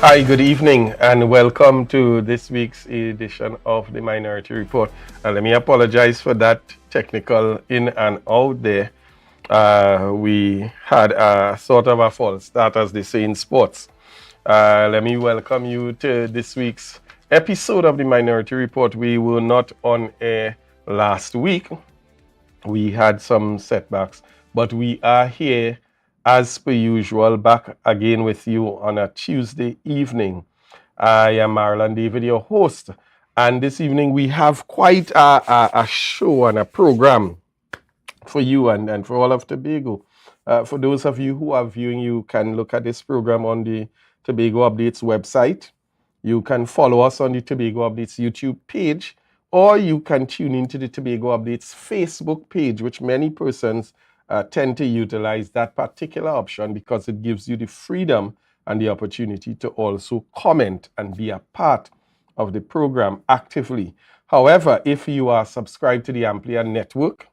Hi, good evening, and welcome to this week's edition of the Minority Report. Let me apologize for that technical in and out there. We had a sort of a false start, as they say in sports. Let me welcome you to this week's episode of the Minority Report. We were not on air last week. We had some setbacks, but we are here as per usual, back again with you on a Tuesday evening. I am Marilyn David, your host, and this evening we have quite a show and a program for you and for all of Tobago. For those of you who are viewing, you can look at this program on the Tobago Updates website. You can follow us on the Tobago Updates YouTube page, or you can tune into the Tobago Updates Facebook page, which many persons tend to utilize that particular option because it gives you the freedom and the opportunity to also comment and be a part of the program actively. However, if you are subscribed to the Amplia Network,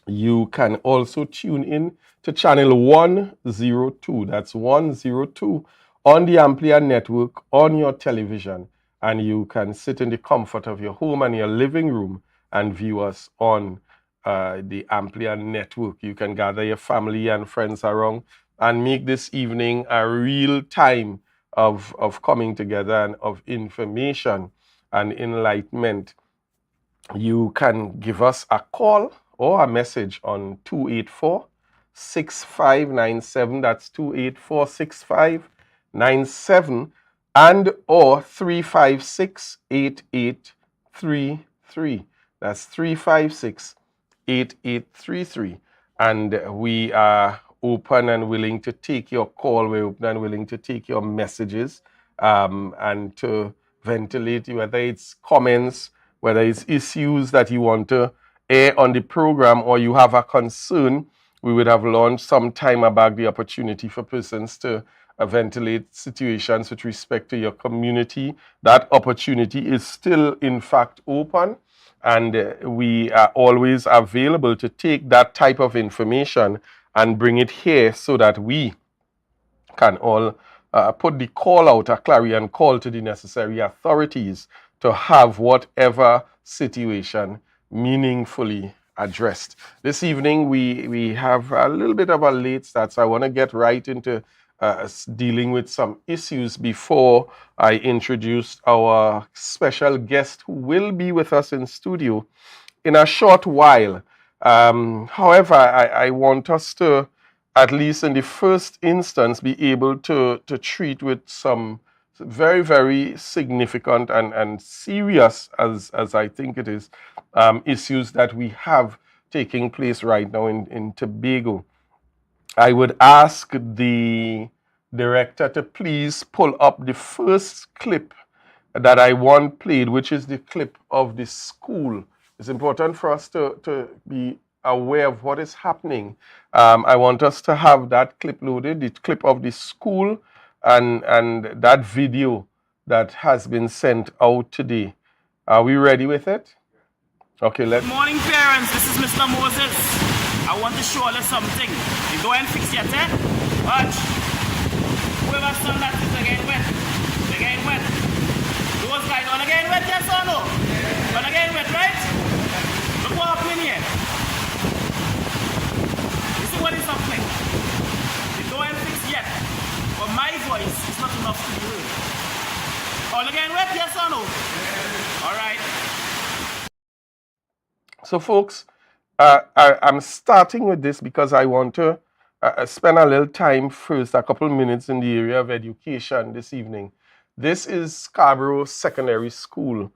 you can also tune in to channel 102. That's 102 on the Amplia Network on your television. And you can sit in the comfort of your home and your living room and view us on the Amplia Network. You can gather your family and friends around and make this evening a real time of coming together and of information and enlightenment. You can give us a call or a message on 284-6597. That's 284-6597 and or 356-8833. That's 356-8833. And we are open and willing to take your call. We're open and willing to take your messages and to ventilate, whether it's comments, whether it's issues that you want to air on the program, or you have a concern. We would have launched some time back the opportunity for persons to ventilate situations with respect to your community. That opportunity is still, in fact, open, and we are always available to take that type of information and bring it here so that we can all put the call out, a clarion call to the necessary authorities to have whatever situation meaningfully addressed. This evening, we have a little bit of a late start, so I want to get right into dealing with some issues before I introduce our special guest who will be with us in studio in a short while. However, I want us to, at least in the first instance, be able to treat with some very, very significant and serious, as I think it is, issues that we have taking place right now in Tobago. I would ask the director to please pull up the first clip that I want played, which is the clip of the school. It's important for us to be aware of what is happening. I want us to have that clip loaded, the clip of the school, and that video that has been sent out today. Are we ready with it? Okay, let's. Good morning, parents. This is Mr. Moses. I want to show you something. You go and fix yet, eh? Watch. Whoever's son that is again wet. Again wet. Those guys on again wet, yes or no? On again wet, right? Look what happened here. You see what is happening? You go and fix yet. But my voice is not enough to be heard. On again wet, yes or no? All right. So, folks, I'm starting with this because I want to spend a little time first, a couple minutes in the area of education this evening. This is Scarborough Secondary School,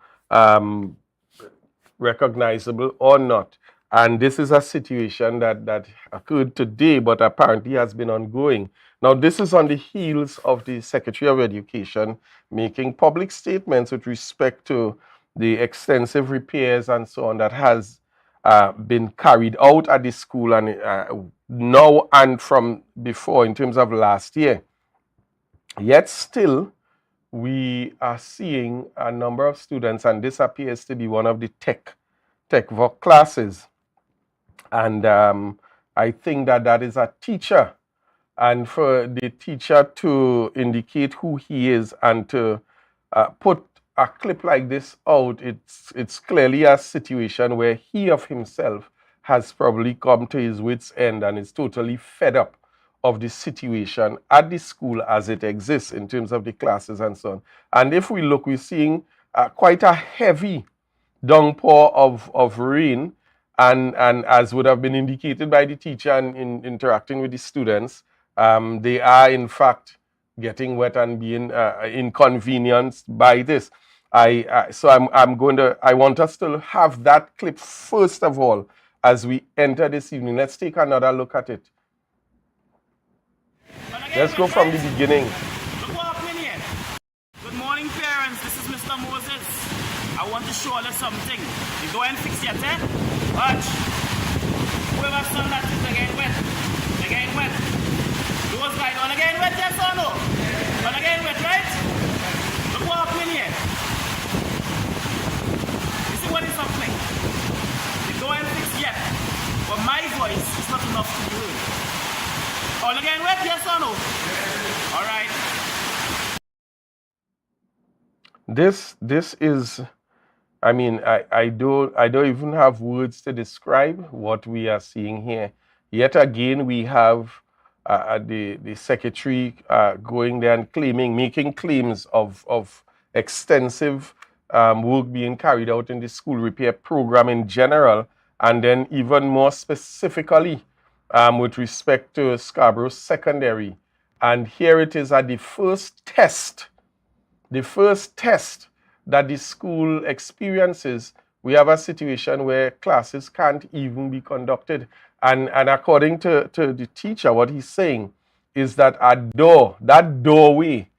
recognizable or not. And this is a situation that occurred today, but apparently has been ongoing. Now, this is on the heels of the Secretary of Education making public statements with respect to the extensive repairs and so on that has been carried out at the school, and now and from before in terms of last year. Yet still, we are seeing a number of students, and this appears to be one of the tech work classes. And I think that is a teacher and for the teacher to indicate who he is and to put a clip like this out, it's clearly a situation where he of himself has probably come to his wits' end and is totally fed up of the situation at the school as it exists in terms of the classes and so on. And if we look, we're seeing quite a heavy downpour of rain, and as would have been indicated by the teacher in interacting with the students, they are in fact getting wet and being inconvenienced by this. So I want us to have that clip first of all as we enter this evening. Let's take another look at it. Let's go from the beginning. Look what happening here. Good morning, parents. This is Mr. Moses. I want to show you something. You go and fix your tech. Watch. Whoever son that is again wet. Again wet. Those guys on again wet, yes or no? On again wet, right? Look what happening here. You see what is happening? You go and fix yet. But my voice is not enough to do it. All again wet, yes or no? All right. This is, I mean, I don't even have words to describe what we are seeing here. Yet again, we have the secretary going there and making claims of extensive work being carried out in the school repair program in general, and then even more specifically with respect to Scarborough Secondary. And here it is at the first test that the school experiences, we have a situation where classes can't even be conducted. And according to the teacher, what he's saying is that that doorway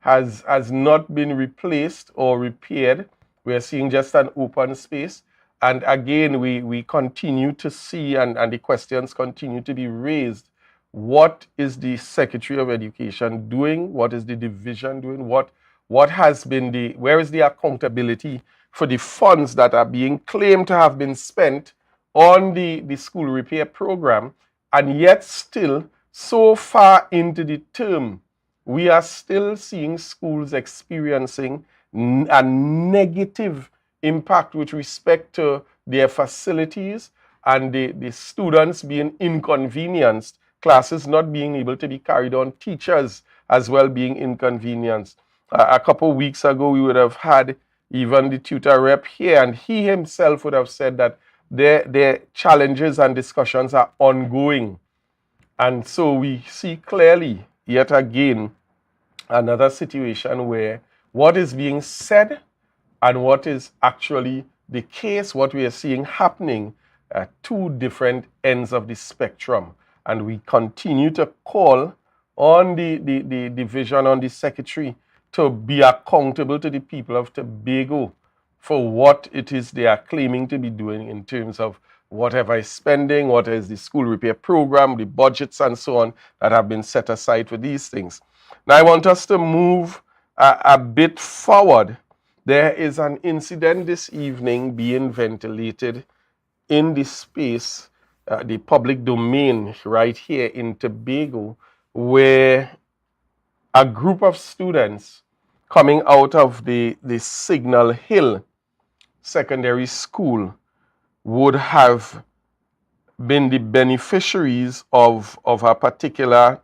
has not been replaced or repaired. We're seeing just an open space. And again, we continue to see, and the questions continue to be raised. What is the Secretary of Education doing? What is the division doing? What has been where is the accountability for the funds that are being claimed to have been spent on the school repair program? And yet still, so far into the term, we are still seeing schools experiencing a negative impact with respect to their facilities and the students being inconvenienced, classes not being able to be carried on, teachers as well being inconvenienced. A couple of weeks ago, we would have had even the tutor rep here, and he himself would have said that their challenges and discussions are ongoing. And so we see clearly, yet again, another situation where what is being said and what is actually the case, what we are seeing happening at two different ends of the spectrum. And we continue to call on the division, on the secretary, to be accountable to the people of Tobago for what it is they are claiming to be doing in terms of whatever is spending, what is the school repair program, the budgets and so on that have been set aside for these things. Now I want us to move a bit forward. There is an incident this evening being ventilated in the space, the public domain right here in Tobago, where a group of students coming out of the Signal Hill Secondary School would have been the beneficiaries of a particular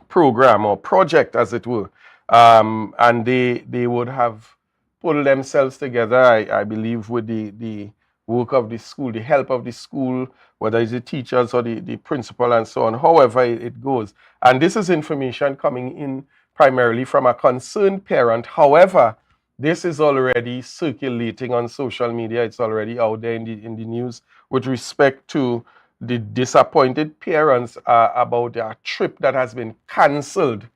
program or project, as it were. And they would have pulled themselves together, I believe, with the work of the school, the help of the school, whether it's the teachers or the principal and so on, however it goes. And this is information coming in primarily from a concerned parent. However, this is already circulating on social media. It's already out there in the news with respect to the disappointed parents about a trip that has been cancelled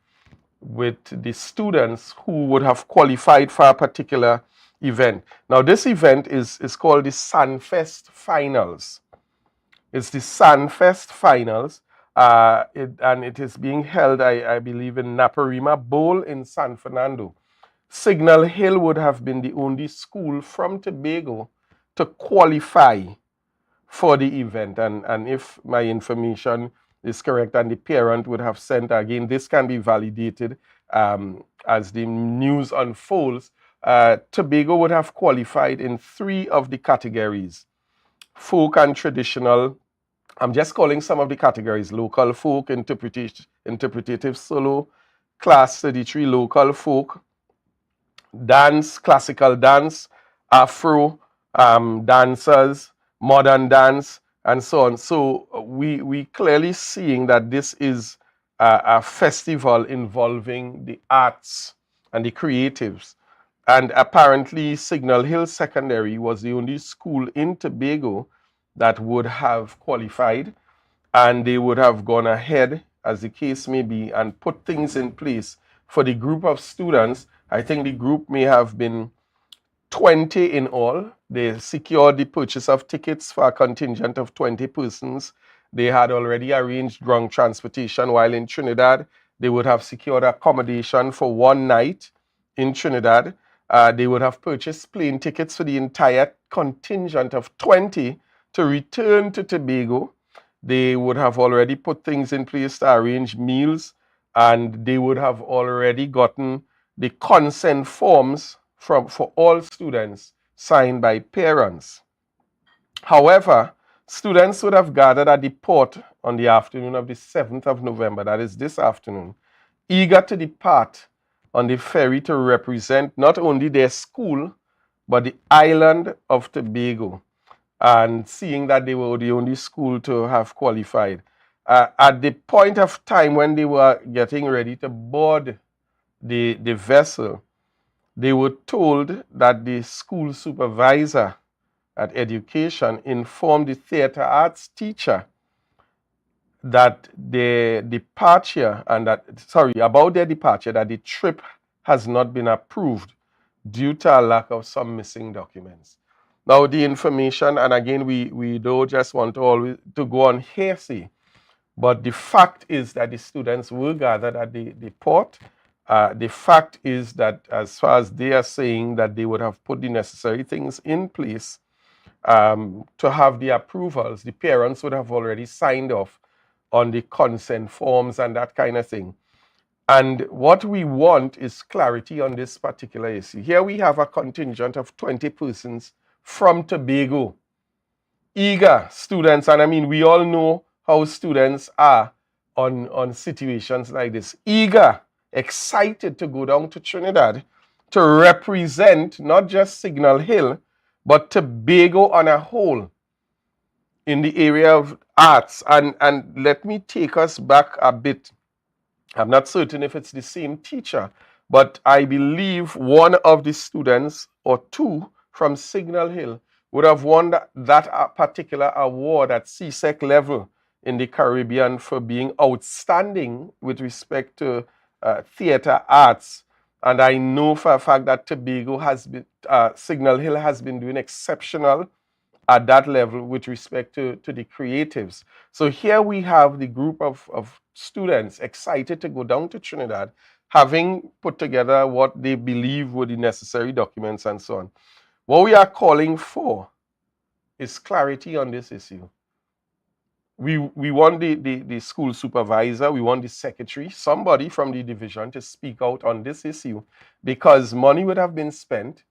with the students who would have qualified for a particular event. Now, this event is called the Sunfest Finals. It's the Sunfest Finals, and it is being held, I believe, in Naparima Bowl in San Fernando. Signal Hill would have been the only school from Tobago to qualify for the event. And if my information is correct, and the parent would have sent. Again, this can be validated as the news unfolds. Tobago would have qualified in 3 of the categories: folk and traditional. I'm just calling some of the categories: local folk, interpretative solo, class 33 local folk, dance, classical dance, Afro dancers, modern dance, and so on. So we clearly seeing that this is a festival involving the arts and the creatives. And apparently Signal Hill Secondary was the only school in Tobago that would have qualified, and they would have gone ahead, as the case may be, and put things in place for the group of students. I think the group may have been 20 in all. They secured the purchase of tickets for a contingent of 20 persons. They had already arranged ground transportation while in Trinidad. They would have secured accommodation for 1 night in Trinidad. They would have purchased plane tickets for the entire contingent of 20 to return to Tobago. They would have already put things in place to arrange meals, and they would have already gotten the consent forms for all students signed by parents. However, students would have gathered at the port on the afternoon of the 7th of November, that is this afternoon, eager to depart on the ferry to represent not only their school, but the island of Tobago, and seeing that they were the only school to have qualified. At the point of time when they were getting ready to board the vessel, they were told that the school supervisor at education informed the theater arts teacher that their departure about their departure, that the trip has not been approved due to a lack of some missing documents. Now, the information, and again, we don't just want to always to go on hearsay, but the fact is that the students were gathered at the port. The fact is that as far as they are saying that they would have put the necessary things in place to have the approvals, the parents would have already signed off on the consent forms and that kind of thing. And what we want is clarity on this particular issue. Here we have a contingent of 20 persons from Tobago, eager students, and I mean, we all know how students are on situations like this, eager, excited to go down to Trinidad to represent not just Signal Hill, but Tobago on a whole in the area of arts. And let me take us back a bit. I'm not certain if it's the same teacher, but I believe one of the students or 2 from Signal Hill would have won that particular award at CSEC level in the Caribbean for being outstanding with respect to theater arts. And I know for a fact that Tobago has been, Signal Hill has been doing exceptional at that level with respect to the creatives. So here we have the group of students excited to go down to Trinidad, having put together what they believe were the necessary documents and so on. What we are calling for is clarity on this issue. We want the school supervisor, we want the secretary, somebody from the division to speak out on this issue, because money would have been spent.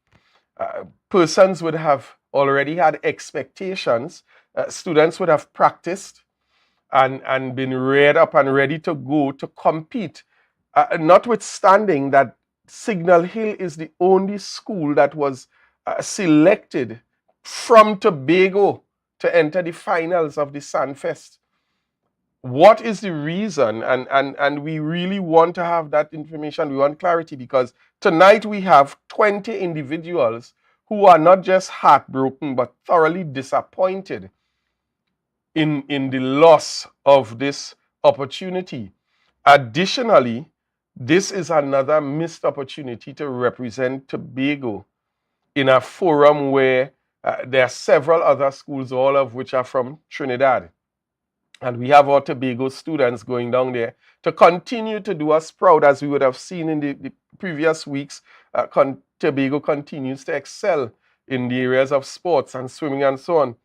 Persons would have already had expectations. Students would have practiced and been reared up and ready to go to compete. Notwithstanding that Signal Hill is the only school that was selected from Tobago to enter the finals of the Sandfest. What is the reason? And we really want to have that information. We want clarity, because tonight we have 20 individuals who are not just heartbroken, but thoroughly disappointed in the loss of this opportunity. Additionally, this is another missed opportunity to represent Tobago in a forum where there are several other schools, all of which are from Trinidad. And we have our Tobago students going down there to continue to do us proud, as we would have seen in the previous weeks. Tobago continues to excel in the areas of sports and swimming and so on.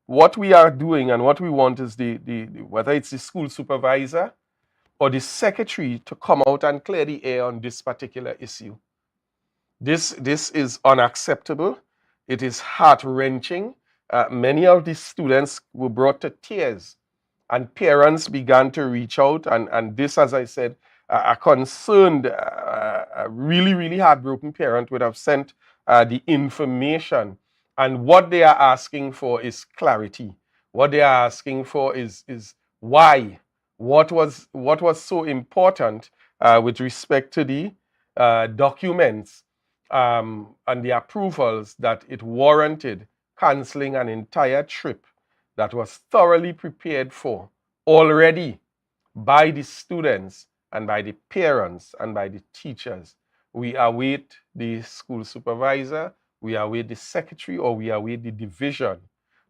what we are doing and what we want is whether it's the school supervisor or the secretary to come out and clear the air on this particular issue. This is unacceptable. It is heart-wrenching. Many of the students were brought to tears, and parents began to reach out. And this, as I said, a concerned, a really, really heartbroken parent would have sent the information. And what they are asking for is clarity. What they are asking for is why. What was so important with respect to the documents and the approvals that it warranted canceling an entire trip that was thoroughly prepared for already by the students and by the parents and by the teachers. We await the school supervisor, we await the secretary, or we await the division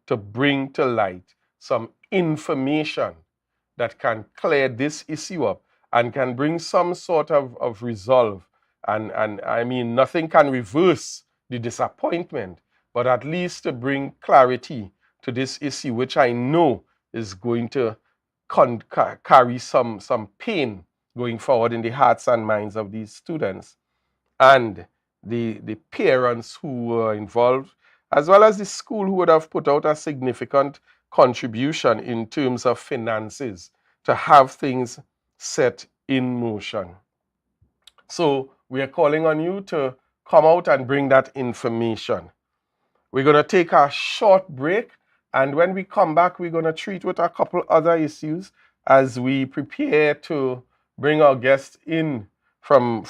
to bring to light some information that can clear this issue up and can bring some sort of resolve. And I mean, nothing can reverse the disappointment, but at least to bring clarity to this issue, which I know is going to carry some pain going forward in the hearts and minds of these students and the parents who were involved, as well as the school who would have put out a significant contribution in terms of finances to have things set in motion. So we are calling on you to come out and bring that information. We're going to take a short break, and when we come back, we're going to treat with a couple other issues as we prepare to bring our guests in from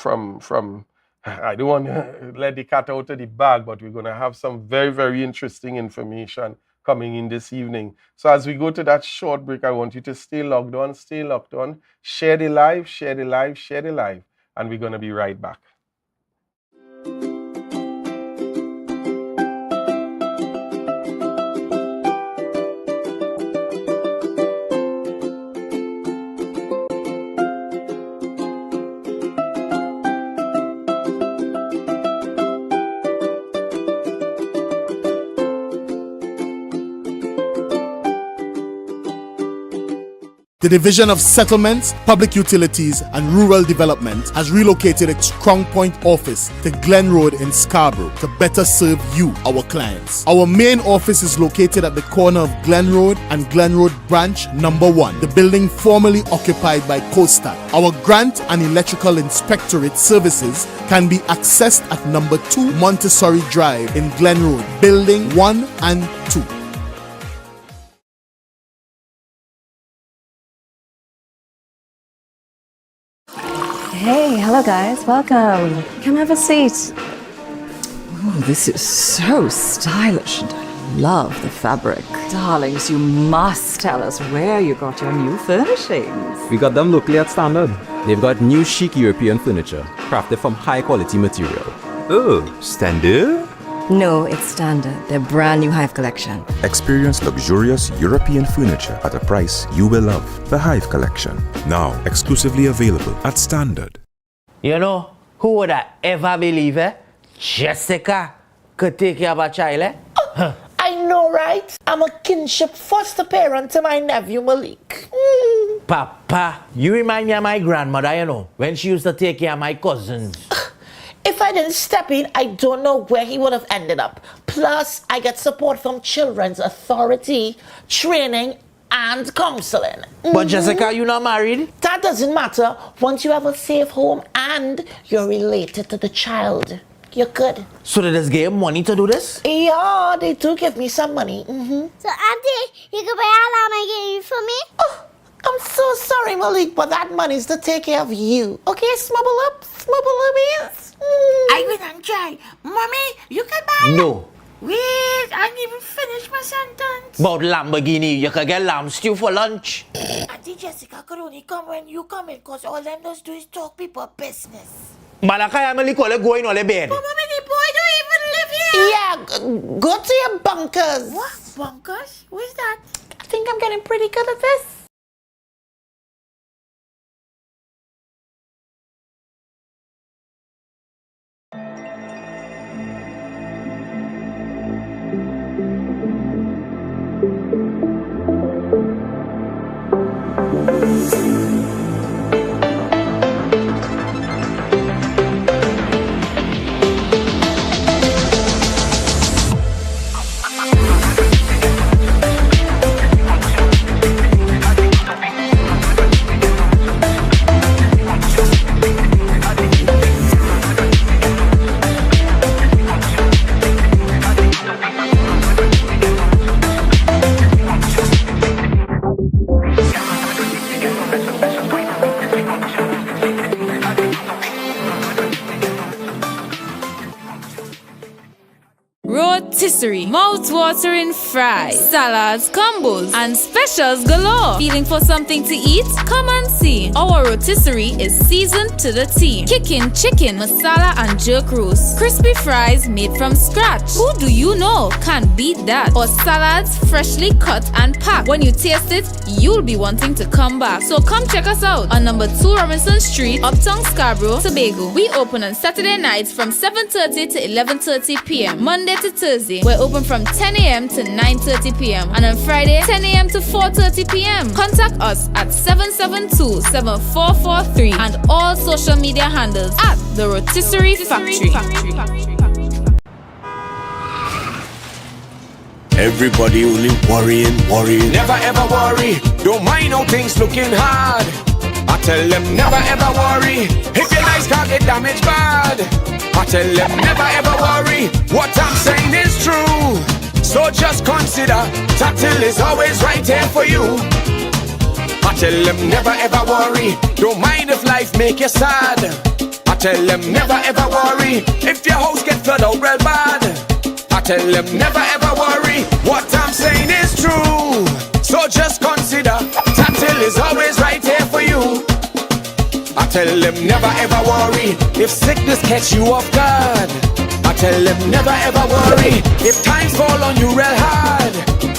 I don't want to let the cat out of the bag, but we're going to have some very, very interesting information coming in this evening. So as we go to that short break, I want you to stay logged on, share the live, share the live, share the live, and we're going to be right back. The Division of Settlements, Public Utilities and Rural Development has relocated its Crown Point office to Glen Road in Scarborough to better serve you, our clients. Our main office is located at the corner of Glen Road and Glen Road Branch number 1, the building formerly occupied by Costa. Our Grant and Electrical Inspectorate services can be accessed at number 2 Montessori Drive in Glen Road, building 1 and 2. Hey, hello guys, welcome. Come have a seat. Oh, this is so stylish and I love the fabric. Darlings, you must tell us where you got your new furnishings. We got them locally at Standard. They've got new chic European furniture, crafted from high quality material. Oh, Standard? No, it's Standard, their brand new Hive collection. Experience luxurious European furniture at a price you will love. The Hive Collection, now exclusively available at Standard. You know, who would I ever believe Jessica could take care of a child, Oh, I know, right? I'm a kinship foster parent to my nephew Malik. Papa, you remind me of my grandmother, you know, when she used to take care of my cousins. If I didn't step in, I don't know where he would have ended up. Plus, I get support from Children's Authority, training, and counseling. But Jessica, you not married? That doesn't matter. Once you have a safe home and you're related to the child, you're good. So they just gave money to do this? Yeah, they do give me some money. So, Auntie, you can buy a lamb I gave you for me? Oh, I'm so sorry, Malik, but that money's to take care of you. Okay, smubble up, beans. I will not try. Mommy, you can buy No. Wait, I didn't even finish my sentence. About Lamborghini, you could get lamb stew for lunch. Auntie Jessica could only come when you come in, because all them does do is talk people business. Malakay Emily call it going on the bed. But Mommy, the boy don't even live here. Yeah, go to your bunkers. What? Bunkers? Where's that? I think I'm getting pretty good at this. Rotisserie, mouth-watering fries, salads, combos, and specials galore. Feeling for something to eat? Come and see. Our rotisserie is seasoned to the T. Kicking chicken, masala, and jerk roast. Crispy fries made from scratch. Who do you know can't beat that? Or salads freshly cut and packed. When you taste it, you'll be wanting to come back. So come check us out on number 2 Robinson Street, Uptown Scarborough, Tobago. We open on Saturday nights from 7:30 to 11:30 p.m. Monday to Thursday, we're open from 10 a.m. to 9:30 p.m. and on Friday, 10 a.m. to 4:30 p.m. Contact us at 772-7443 and all social media handles at The Rotisserie Factory. Everybody only worrying. Never ever worry. Don't mind how things looking hard. I tell them never ever worry. If your nice car get damaged bad, I tell them never ever worry. What I'm saying is true. So just consider Tatil is always right here for you. I tell them never ever worry. Don't mind if life make you sad. I tell them never ever worry. If your house get flooded out real bad, I tell them never ever worry. What I'm saying is true. So just consider Tatil is always right here for you. I tell them never ever worry. If sickness catch you off guard, I tell them never ever worry. If times fall on you real hard,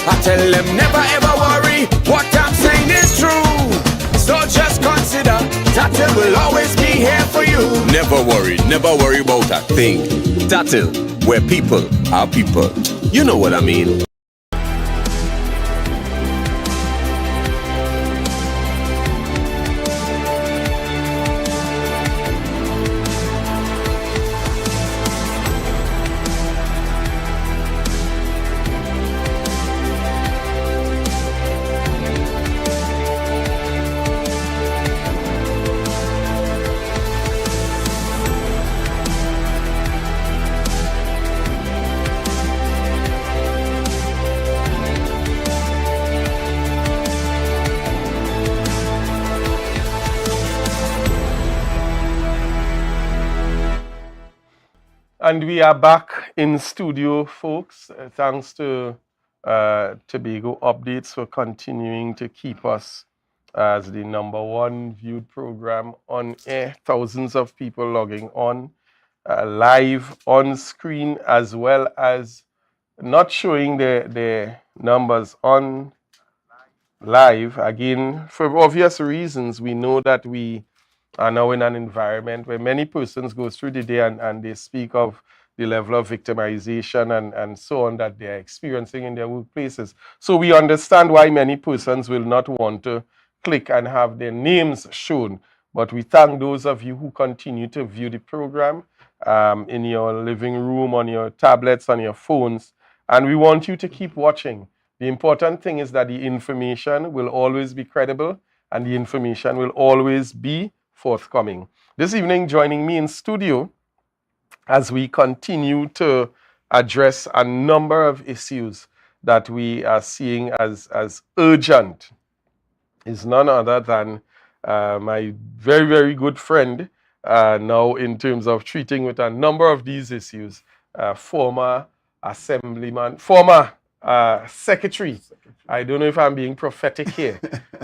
I tell them never ever worry. What I'm saying is true. So just consider Tatil will always be here for you. Never worry about a thing. Tatil, where people are people. You know what I mean. And we are back in studio, folks. Thanks to Tobago Updates for continuing to keep us as the #1 viewed program on air. Thousands of people logging on live on screen, as well as not showing their numbers on live. Again, for obvious reasons, we know that we are now in an environment where many persons go through the day and they speak of the level of victimization and so on that they're experiencing in their workplaces. So we understand why many persons will not want to click and have their names shown. But we thank those of you who continue to view the program in your living room, on your tablets, on your phones. And we want you to keep watching. The important thing is that the information will always be credible and the information will always be forthcoming. This evening, joining me in studio as we continue to address a number of issues that we are seeing as urgent is none other than my very, very good friend now in terms of treating with a number of these issues, former assemblyman, former secretary. I don't know if I'm being prophetic here,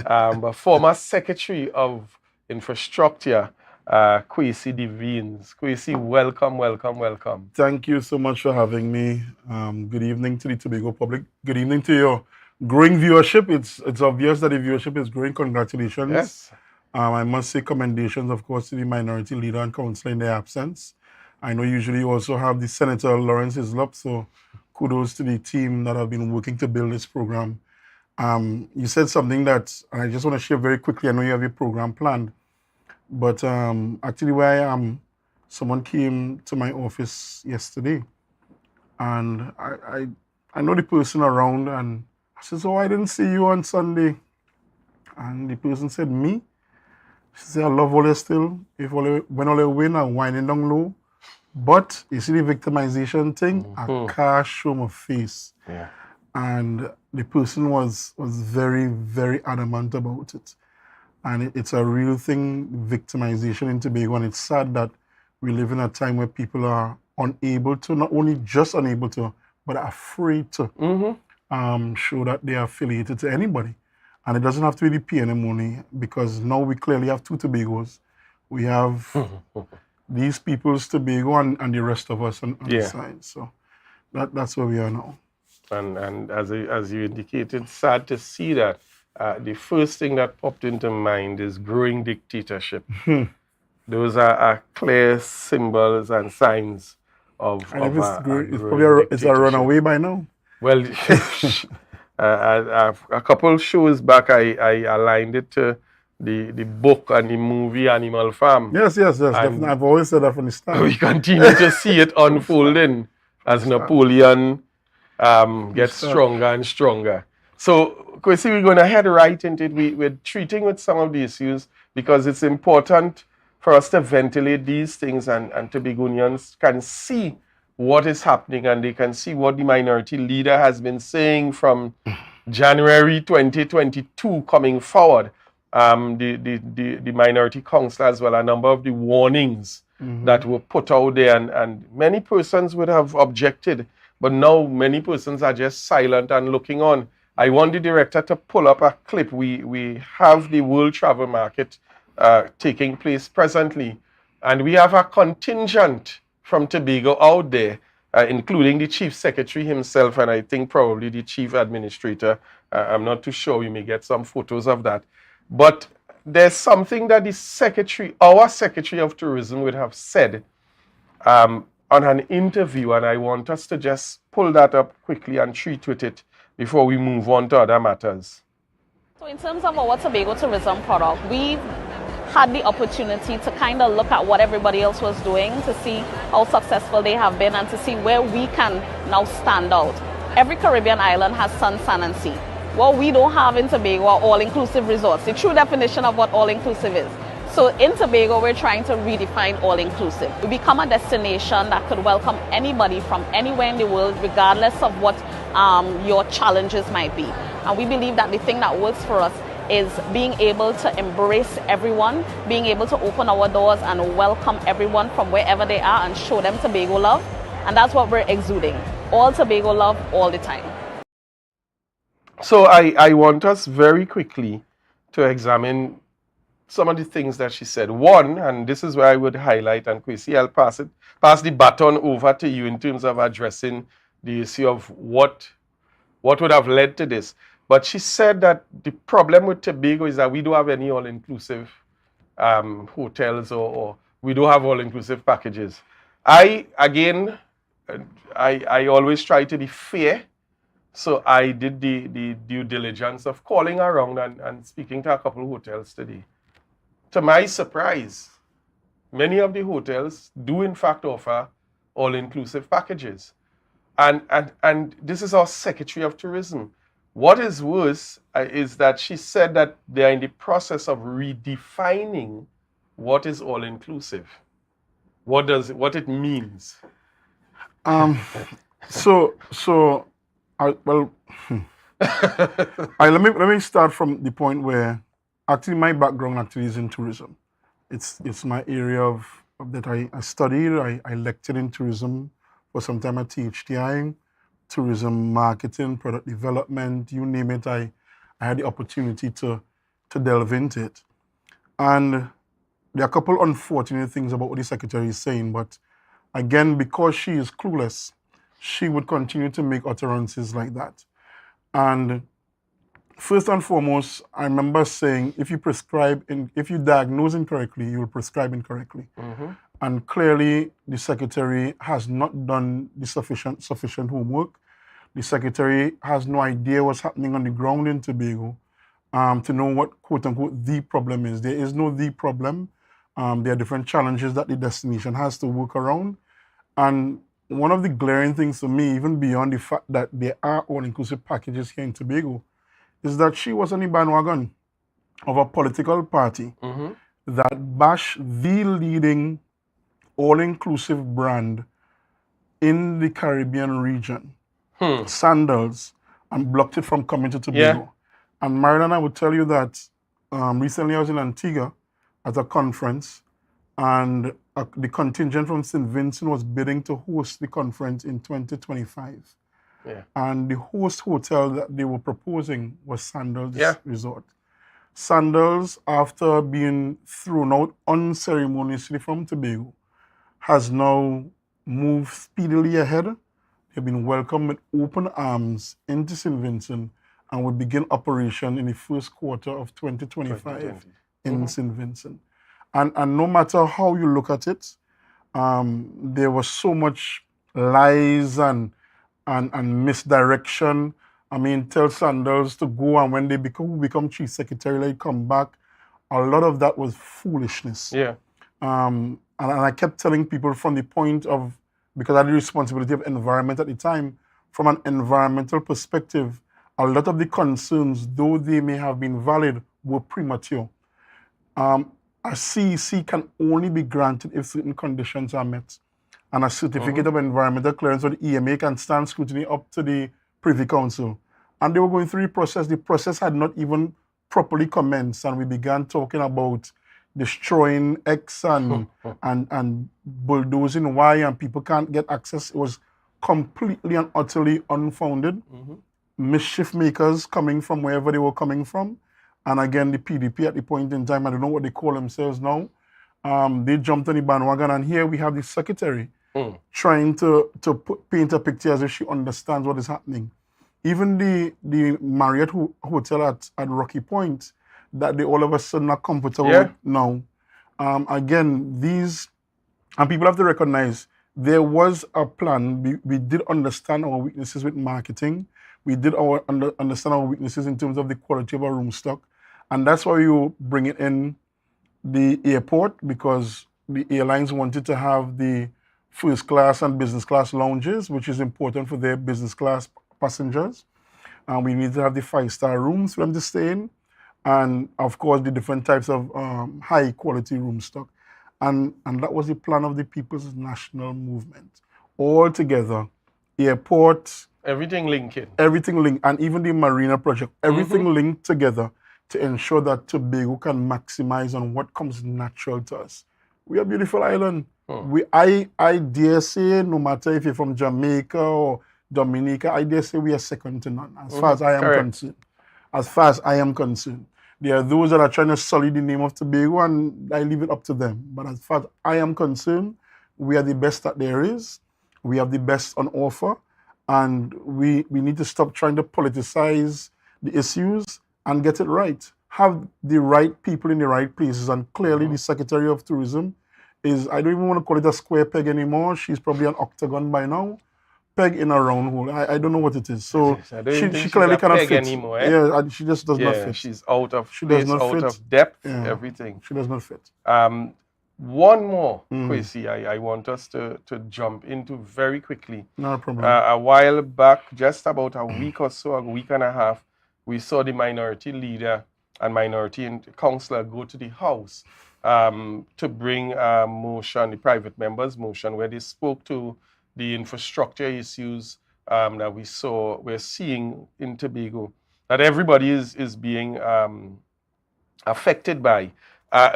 but former secretary of infrastructure, Kwesi Devines. Kwesi, welcome. Thank you so much for having me. Good evening to the Tobago public. Good evening to your growing viewership. It's obvious that the viewership is growing. Congratulations. Yes. I must say commendations, of course, to the minority leader and councillor in their absence. I know usually you also have the Senator Lawrence Hislop, so kudos to the team that have been working to build this program. You said something that I just want to share very quickly. I know you have your program planned, but actually where I am, someone came to my office yesterday, and I know the person around, and I said, "Oh, I didn't see you on Sunday," and the person said, "Me?" She said, "I love all your still. If all when all you win, I'm winding down low." But you see the victimization thing, I can't show my face. Yeah. And the person was very, very adamant about it. And it's a real thing, victimization in Tobago. And it's sad that we live in a time where people are unable to, not only just unable to, but afraid to show that they are affiliated to anybody. And it doesn't have to be the PNM money, because now we clearly have two Tobagos. We have these people's Tobago and the rest of us on the side. So that's where we are now. And as you indicated, sad to see that. The first thing that popped into mind is growing dictatorship. Those are clear symbols and signs of it's a runaway by now. Well, a couple shows back, I aligned it to the book and the movie Animal Farm. Yes, definitely. I've always said that from the start. We continue to see it unfolding as Napoleon gets stronger and stronger. So, Kwesi, we're going to head right into it. We're treating with some of the issues because it's important for us to ventilate these things, and Tobagonians can see what is happening, and they can see what the minority leader has been saying from January 2022 coming forward. The minority council as well, a number of the warnings that were put out there, and many persons would have objected, but now many persons are just silent and looking on. I want the director to pull up a clip. We have the World Travel Market taking place presently, and we have a contingent from Tobago out there, including the Chief Secretary himself, and I think probably the Chief Administrator. I'm not too sure. We may get some photos of that. But there's something that the Secretary, our Secretary of Tourism, would have said on an interview, and I want us to just pull that up quickly and treat with it before we move on to other matters. So in terms of our Tobago tourism product, we've had the opportunity to kind of look at what everybody else was doing, to see how successful they have been, and to see where we can now stand out. Every Caribbean island has sun, sand, and sea. What we don't have in Tobago are all-inclusive resorts, the true definition of what all-inclusive is. So in Tobago, we're trying to redefine all-inclusive. We become a destination that could welcome anybody from anywhere in the world, regardless of what your challenges might be. And we believe that the thing that works for us is being able to embrace everyone, being able to open our doors and welcome everyone from wherever they are and show them Tobago love. And that's what we're exuding. All Tobago love, all the time. So I want us very quickly to examine some of the things that she said. One, and this is where I would highlight, and Kwesi, I'll pass the baton over to you in terms of addressing the issue of what would have led to this. But she said that the problem with Tobago is that we don't have any all-inclusive hotels, or we don't have all-inclusive packages. I always try to be fair. So I did the due diligence of calling around and speaking to a couple of hotels today. To my surprise, many of the hotels do in fact offer all-inclusive packages. And this is our Secretary of Tourism. What is worse is that she said that they are in the process of redefining what is all-inclusive. What it means. Let me start from the point where actually my background actually is in tourism. It's my area that I studied. I lectured in tourism for some time at THTI, tourism marketing, product development, you name it. I had the opportunity to delve into it. And there are a couple unfortunate things about what the Secretary is saying, but again, because she is clueless, she would continue to make utterances like that. And first and foremost, I remember saying, if you diagnose incorrectly, you will prescribe incorrectly. And clearly, the Secretary has not done the sufficient homework The secretary has no idea what's happening on the ground in Tobago to know what, quote unquote, the problem is. There is no the problem. There are different challenges that the destination has to work around. And one of the glaring things to me, even beyond the fact that there are all-inclusive packages here in Tobago, is that she was on the bandwagon of a political party that bashed the leading all-inclusive brand in the Caribbean region, Sandals, and blocked it from coming to Tobago. Yeah. And Marilyn, I would tell you that recently I was in Antigua at a conference, and the contingent from St. Vincent was bidding to host the conference in 2025. Yeah. And the host hotel that they were proposing was Sandals Resort. Sandals, after being thrown out unceremoniously from Tobago, has now moved speedily ahead. They've been welcomed with open arms into St. Vincent and will begin operation in the first quarter of 2025 in St. Vincent. And no matter how you look at it, there was so much lies and misdirection. I mean, tell Sandals to go, and when they become chief secretary, they come back. A lot of that was foolishness. Yeah. And I kept telling people from the point of, because I had the responsibility of environment at the time, from an environmental perspective, a lot of the concerns, though they may have been valid, were premature. A CEC can only be granted if certain conditions are met. And a certificate of environmental clearance or the EMA can stand scrutiny up to the Privy Council. And they were going through the process. The process had not even properly commenced, and we began talking about destroying X and bulldozing Y, and people can't get access. It was completely and utterly unfounded. Mischief makers coming from wherever they were coming from. And again, the PDP at the point in time, I don't know what they call themselves now, they jumped on the bandwagon, and here we have the secretary trying to paint a picture as if she understands what is happening. Even the Marriott Hotel at Rocky Point, that they all of a sudden are comfortable with now. Again, these, and people have to recognize, there was a plan. We did understand our weaknesses with marketing. We did understand our weaknesses in terms of the quality of our room stock. And that's why you bring it in the airport, because the airlines wanted to have the first class and business class lounges, which is important for their business class passengers. And we need to have the 5-star rooms for them to stay in. And of course, the different types of high quality room stock. And that was the plan of the People's National Movement. All together, airport. Everything linking. Everything linked, and even the Marina project, everything linked together to ensure that Tobago can maximize on what comes natural to us. We are a beautiful island. I dare say, no matter if you're from Jamaica or Dominica, I dare say we are second to none, as far as I am concerned. As far as I am concerned. There are those that are trying to sully the name of Tobago, and I leave it up to them. But as far as I am concerned, we are the best that there is. We have the best on offer. And we need to stop trying to politicize the issues and get it right. Have the right people in the right places. And clearly the Secretary of Tourism is, I don't even want to call it a square peg anymore. She's probably an octagon by now. Peg in a round hole. I don't know what it is. So she clearly cannot fit anymore. Yeah, she just does not fit. She's out of place, out of depth, everything. She does not fit. One more, Kwesi, I want us to jump into very quickly. No problem. A while back, just about a week or so, a week and a half, we saw the minority leader and minority councillor go to the House to bring a motion, the private members' motion, where they spoke to the infrastructure issues that we're seeing in Tobago, that everybody is being affected by.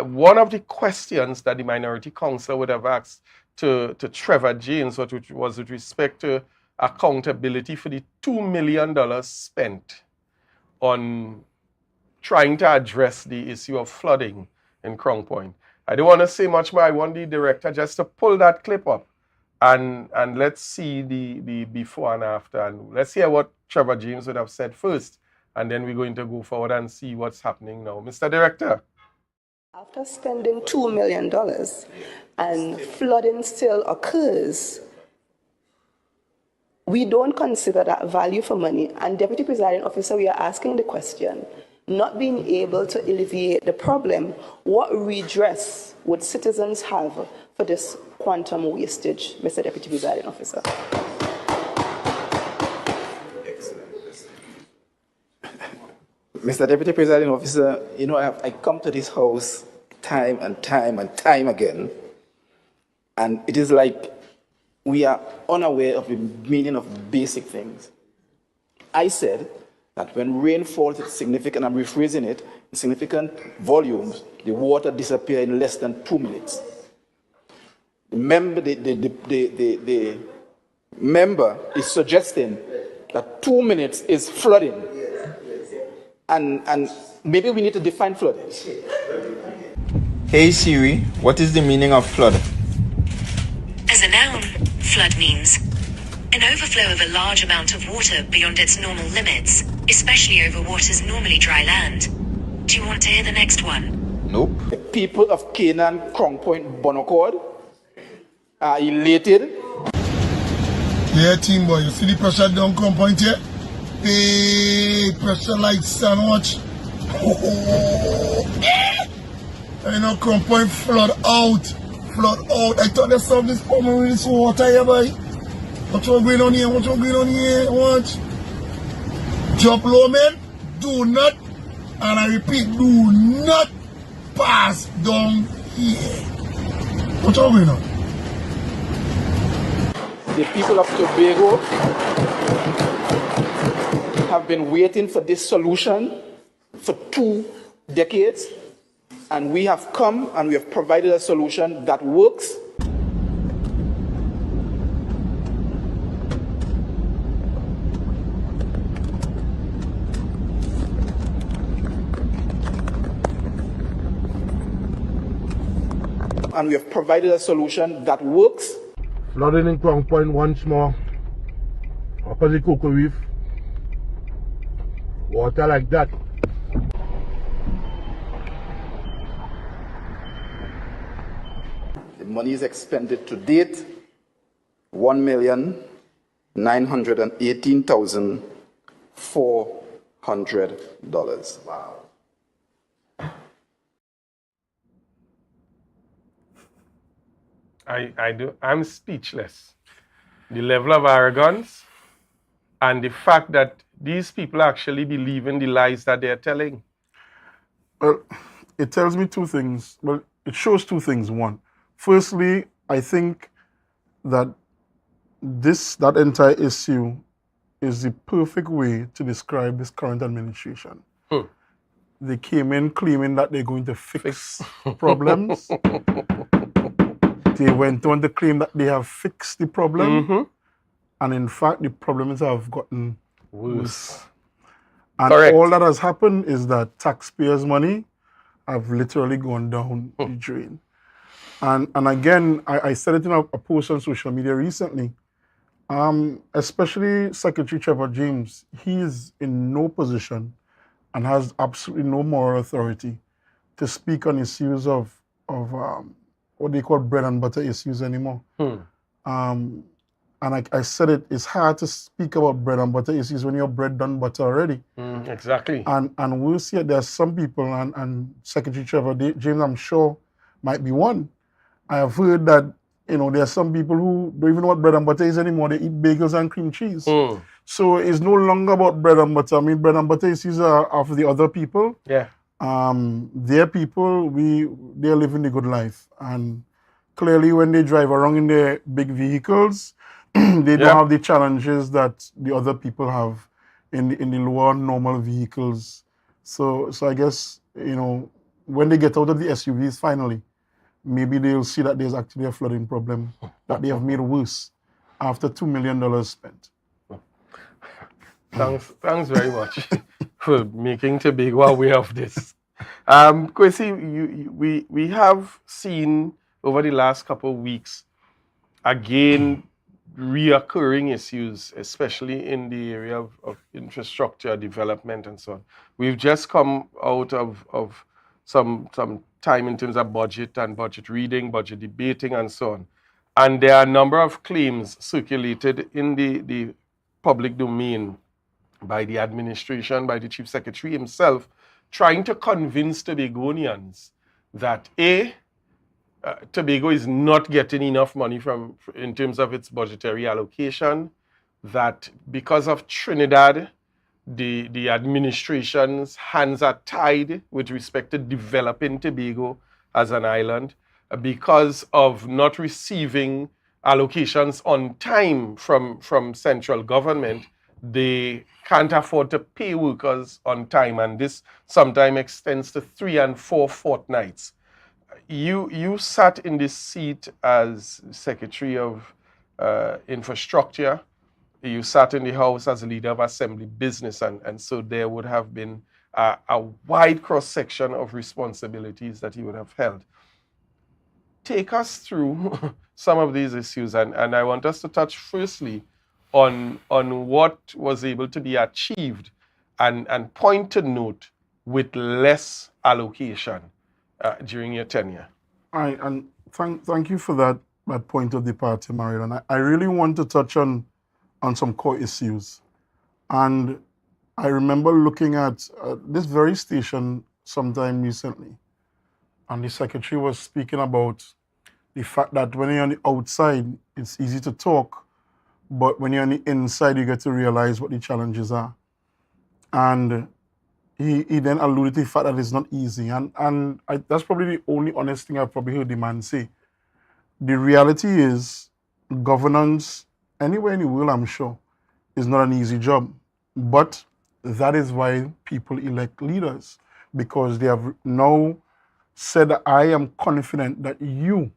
One of the questions that the minority councillor would have asked to Trevor James was with respect to accountability for the $2 million spent on trying to address the issue of flooding in Crown Point. I don't want to say much more. I want the director just to pull that clip up and let's see the before and after. And let's hear what Trevor James would have said first. And then we're going to go forward and see what's happening now. Mr. Director. After spending $2 million and flooding still occurs, We don't consider that value for money. And Deputy Presiding Officer, we are asking the question, not being able to alleviate the problem, what redress would citizens have for this quantum wastage, Mr. Deputy Presiding Officer? Mr. Deputy Presiding Officer, you know, I come to this house time and time and time again, and it is like we are unaware of the meaning of basic things. I said that when rainfall is significant, I'm rephrasing it, in significant volumes, the water disappears in less than 2 minutes. Remember, the member is suggesting that 2 minutes is flooding. And maybe we need to define flooding. Hey Siri, what is the meaning of flood? As a noun, flood means an overflow of a large amount of water beyond its normal limits, especially over waters normally dry land. Do you want to hear the next one? Nope. The people of Canaan, Crown Point, Bonaccord are elated. Yeah, team boy, you see the pressure down Crown Point here? Hey, pressure like sandwich. You know, Crown Point flood out. Flood out. I thought they solved this problem with this water here, boy. What's going on here? What's going on here? Watch. Drop low, man. Do not, and I repeat, do not pass down here. What's going on? The people of Tobago have been waiting for this solution for 2 decades, and we have come and we have provided a solution that works. And we have provided a solution that works. Flooding in Crown Point once more. Opposite Cocoa Reef. Water like that. The money is expended to date, $1,918,400. Wow. I'm speechless. The level of arrogance and the fact that these people actually believe in the lies that they're telling. Well, it tells me 2 things. Well, it shows 2 things. One, firstly, I think that that entire issue is the perfect way to describe this current administration. They came in claiming that they're going to fix problems. They went on to claim that they have fixed the problem. And in fact, the problems have gotten worse. And all that has happened is that taxpayers' money have literally gone down the drain. And again, I said it in a post on social media recently, especially Secretary Trevor James, he is in no position and has absolutely no moral authority to speak on issues of what they call bread and butter issues anymore. And I said it's hard to speak about bread and butter issues when you're bread done butter already. Exactly. And we'll see it. There's some people, and Secretary Trevor James, I'm sure, might be one. I have heard that, you know, there are some people who don't even know what bread and butter is anymore. They eat bagels and cream cheese. So it's no longer about bread and butter. I mean, bread and butter issues are of the other people. Yeah. Their people, they're living the good life. And clearly when they drive around in their big vehicles, they don't have the challenges that the other people have in the lower normal vehicles. So I guess, you know, when they get out of the SUVs finally, maybe they'll see that there's actually a flooding problem that they have made worse after $2 million spent. Thanks very much for making Tobago aware of this. Kwesi, we have seen over the last couple of weeks, again, reoccurring issues, especially in the area of infrastructure development and so on. We've just come out of some time in terms of budget and budget reading, budget debating and so on. And there are a number of claims circulated in the public domain by the administration, by the Chief Secretary himself, trying to convince Tobagonians that Tobago is not getting enough money in terms of its budgetary allocation, that because of Trinidad, the administration's hands are tied with respect to developing Tobago as an island, because of not receiving allocations on time from central government. They can't afford to pay workers on time, and this sometimes extends to 3 and 4 fortnights. You sat in this seat as Secretary of Infrastructure. You sat in the House as a leader of Assembly Business, and so there would have been a wide cross-section of responsibilities that you would have held. Take us through some of these issues, and I want us to touch firstly on what was able to be achieved and point to note with less allocation during your tenure. And thank you for that point of departure, Marilyn. I really want to touch on some core issues. And I remember looking at this very station sometime recently, and the secretary was speaking about the fact that when you're on the outside, it's easy to talk, but when you're on the inside, you get to realize what the challenges are. And he then alluded to the fact that it's not easy. And that's probably the only honest thing I've probably heard the man say. The reality is governance, anywhere in the world, I'm sure, is not an easy job. But that is why people elect leaders, because they have now said that I am confident that you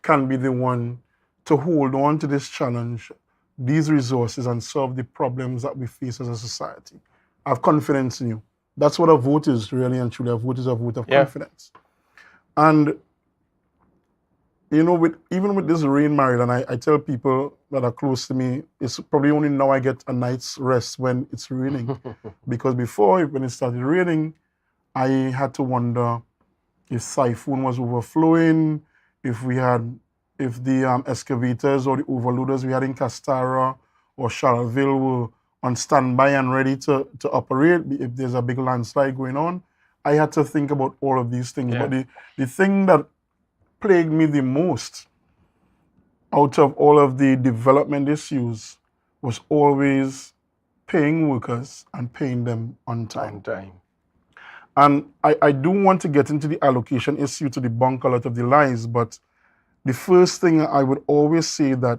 can be the one to hold on to this challenge, these resources, and solve the problems that we face as a society. I have confidence in you. That's what a vote is, really and truly. A vote is a vote of confidence. And, you know, even with this rain, Marilyn, I tell people that are close to me, it's probably only now I get a night's rest when it's raining. Because before, when it started raining, I had to wonder if Siphon was overflowing, if the excavators or the overloaders we had in Castara or Charlottesville were on standby and ready to operate, if there's a big landslide going on. I had to think about all of these things. Yeah. But the thing that plagued me the most out of all of the development issues was always paying workers and paying them on time. And I do want to get into the allocation issue to debunk a lot of the lies, but the first thing I would always say that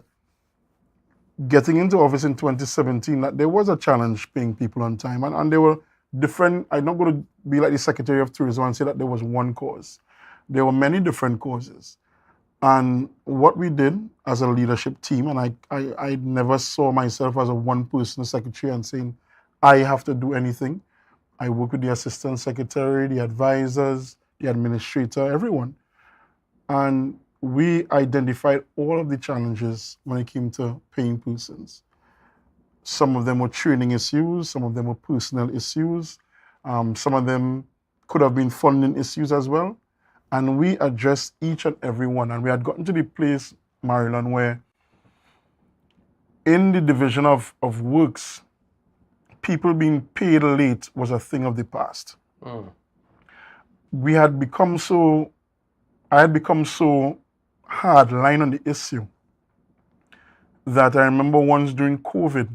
getting into office in 2017, that there was a challenge paying people on time. And there were different, I'm not going to be like the Secretary of Tourism and say that there was one cause. There were many different causes. And what we did as a leadership team, and I never saw myself as a one-person secretary and saying, I have to do anything. I work with the assistant secretary, the advisors, the administrator, everyone. And we identified all of the challenges when it came to paying persons. Some of them were training issues, some of them were personnel issues, some of them could have been funding issues as well. And we addressed each and every one. And we had gotten to the place, Marilyn, where in the division of works, people being paid late was a thing of the past. We had become so, I had become so hard line on the issue that I remember once during COVID,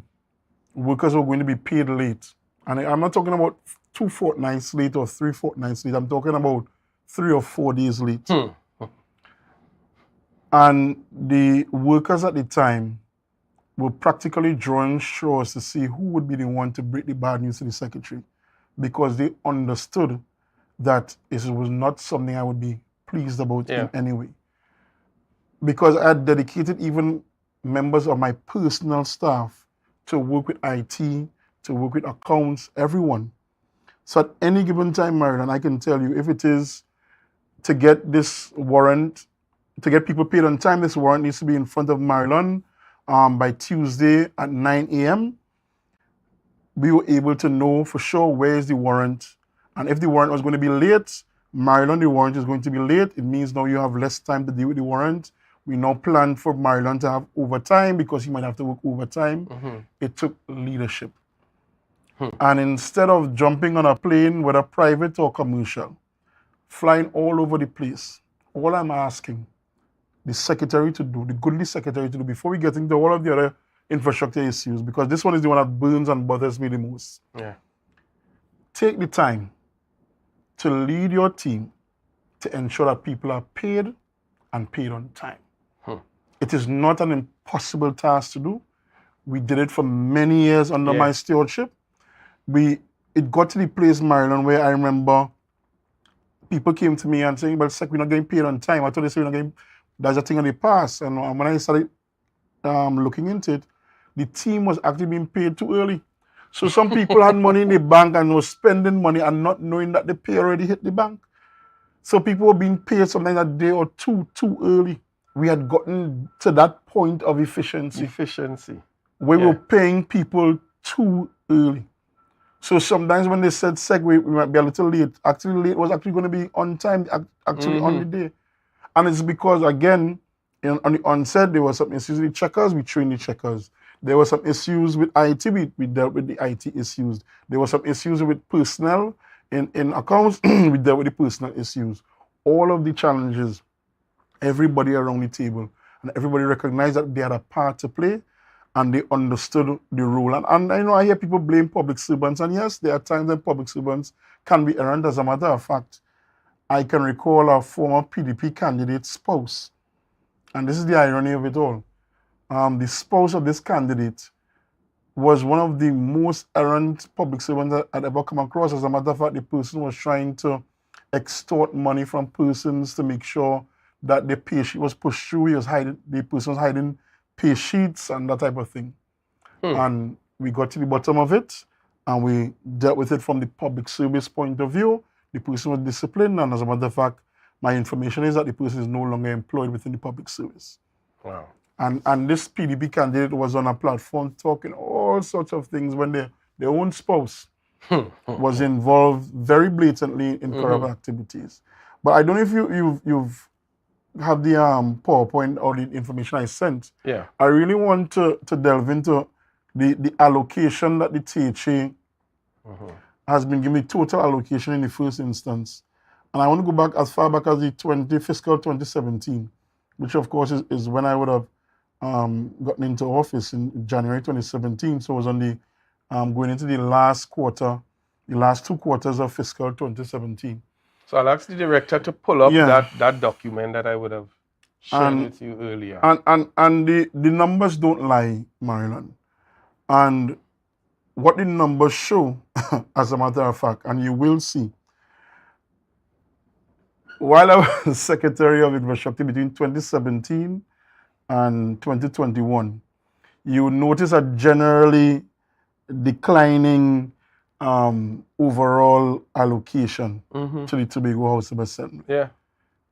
workers were going to be paid late. And I'm not talking about 2 fortnights late or 3 fortnights late. I'm talking about 3 or 4 days late. And the workers at the time were practically drawing straws to see who would be the one to break the bad news to the secretary, because they understood that it was not something I would be pleased about in any way. Because I had dedicated even members of my personal staff to work with IT, to work with accounts, everyone. So at any given time, Marilyn, I can tell you, if it is to get this warrant, to get people paid on time, this warrant needs to be in front of Marilyn by Tuesday at 9 a.m. We were able to know for sure where is the warrant. And if the warrant was going to be late, Marilyn, the warrant is going to be late. It means now you have less time to deal with the warrant. We now plan for Marlon to have overtime because he might have to work overtime. It took leadership. And instead of jumping on a plane, whether private or commercial, flying all over the place, all I'm asking the secretary to do, the goodly secretary to do, before we get into all of the other infrastructure issues, because this one is the one that burns and bothers me the most. Yeah. Take the time to lead your team to ensure that people are paid and paid on time. It is not an impossible task to do. We did it for many years under my stewardship. It got to the place, Maryland, where I remember people came to me and saying, well, Sec, we're not getting paid on time. I thought they said we're not getting, that's a thing in the past. And when I started looking into it, the team was actually being paid too early. So some people had money in the bank and were spending money and not knowing that the pay already hit the bank. So people were being paid sometimes a day or two too early. We had gotten to that point of efficiency. Where we were paying people too early. So sometimes when they said Sec, we might be a little late. Actually, late was actually going to be on time, actually on the day. And it's because, again, on the onset, there were some issues with checkers, we trained the checkers. There were some issues with IT, we dealt with the IT issues. There were some issues with personnel in accounts, we dealt with the personnel issues. All of the challenges, everybody around the table, and everybody recognized that they had a part to play, and they understood the role. And I know I hear people blame public servants, and yes, there are times when public servants can be errant. As a matter of fact, I can recall a former PDP candidate's spouse, and this is the irony of it all. The spouse of this candidate was one of the most errant public servants I'd ever come across. As a matter of fact, the person was trying to extort money from persons to make sure that the pay sheet was pushed through. The person was hiding pay sheets and that type of thing. And we got to the bottom of it, and we dealt with it from the public service point of view. The person was disciplined, and as a matter of fact, my information is that the person is no longer employed within the public service. Wow. And this PDP candidate was on a platform talking all sorts of things when their own spouse was involved very blatantly in corrupt activities. But I don't know if you've have the PowerPoint or the information I sent. Yeah. I really want to delve into the allocation that the THA has been given, the total allocation in the first instance. And I want to go back as far back as the fiscal 2017, which of course is when I would have gotten into office in January 2017. So it was on the going into the last quarter, the last 2 quarters of fiscal 2017. So I'll ask the director to pull up that document that I would have shared with you earlier. And the numbers don't lie, Marilyn. And what the numbers show, as a matter of fact, and you will see, while I was Secretary of Infrastructure between 2017 and 2021, you notice a generally declining overall allocation to the Tobago House of Assembly. Yeah.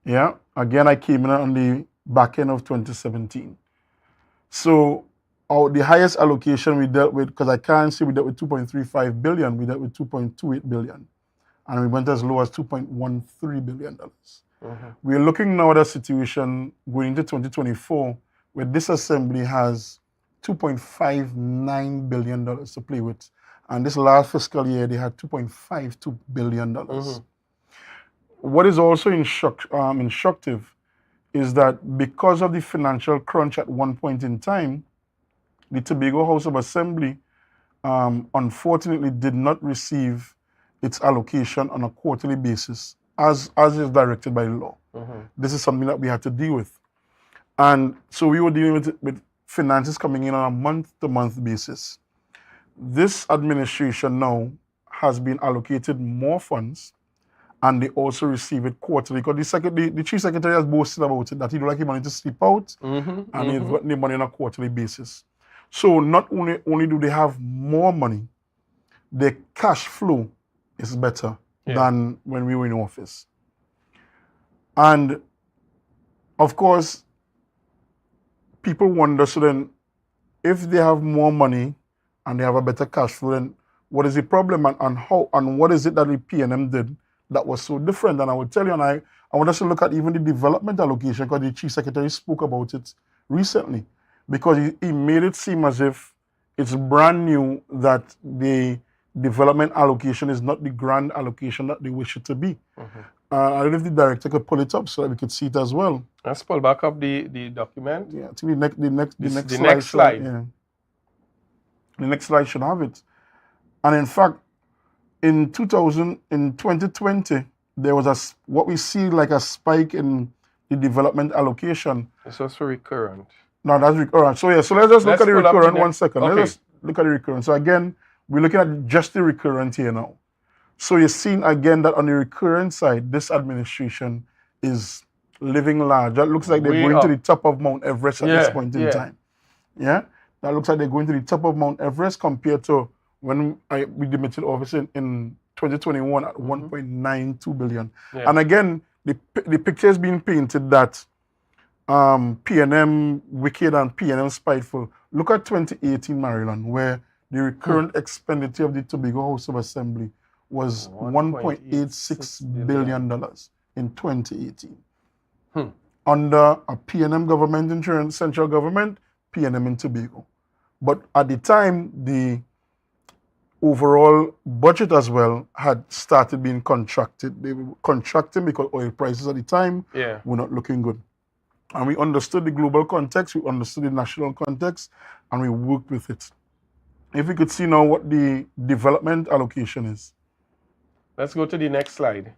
Yeah. Again, I came in on the back end of 2017. So the highest allocation we dealt with, because I can't say we dealt with 2.35 billion, we dealt with 2.28 billion. And we went as low as $2.13 billion. We're looking now at a situation going into 2024 where this assembly has $2.59 billion to play with. And this last fiscal year, they had $2.52 billion. What is also instructive is that because of the financial crunch at one point in time, the Tobago House of Assembly unfortunately did not receive its allocation on a quarterly basis, as is directed by law. This is something that we had to deal with. And so we were dealing with finances coming in on a month-to-month basis. This administration now has been allocated more funds, and they also receive it quarterly. Because the Chief Secretary has boasted about it, that he don't like the money to slip out, and he's got the money on a quarterly basis. So not only do they have more money, their cash flow is better than when we were in office. And of course, people wonder, so then if they have more money and they have a better cash flow, then what is the problem, and how, and what is it that the PNM did that was so different. And I would tell you, and I want us to look at even the development allocation, because the Chief Secretary spoke about it recently, because he made it seem as if it's brand new, that the development allocation is not the grand allocation that they wish it to be. I don't know if the director could pull it up so that we could see it as well. Let's pull back up the document. Yeah, I think the next slide. Yeah. The next slide should have it. And in fact, in 2020, there was what we see like a spike in the development allocation. This was for recurrent. No, that's recurrent. So yeah, so let's just look at the pull up recurrent the 1 second. Okay. Let's just look at the recurrent. So again, we're looking at just the recurrent here now. So you're seeing again that on the recurrent side, this administration is living large. That looks like they're Way going up. to the top of Mount Everest at this Yeah, point in yeah. time. Yeah, that looks like they're going to the top of Mount Everest compared to when we demitted office in 2021 at 1.92 billion. Yeah. And again, the picture is being painted that PNM wicked and PNM spiteful. Look at 2018 Maryland, where the recurrent expenditure of the Tobago House of Assembly was $1.86 billion in 2018. Under a PNM government, insurance central government, PNM in Tobago. But at the time, the overall budget as well had started being contracted. They were contracting because oil prices at the time were not looking good. And we understood the global context, we understood the national context, and we worked with it. If we could see now what the development allocation is. Let's go to the next slide.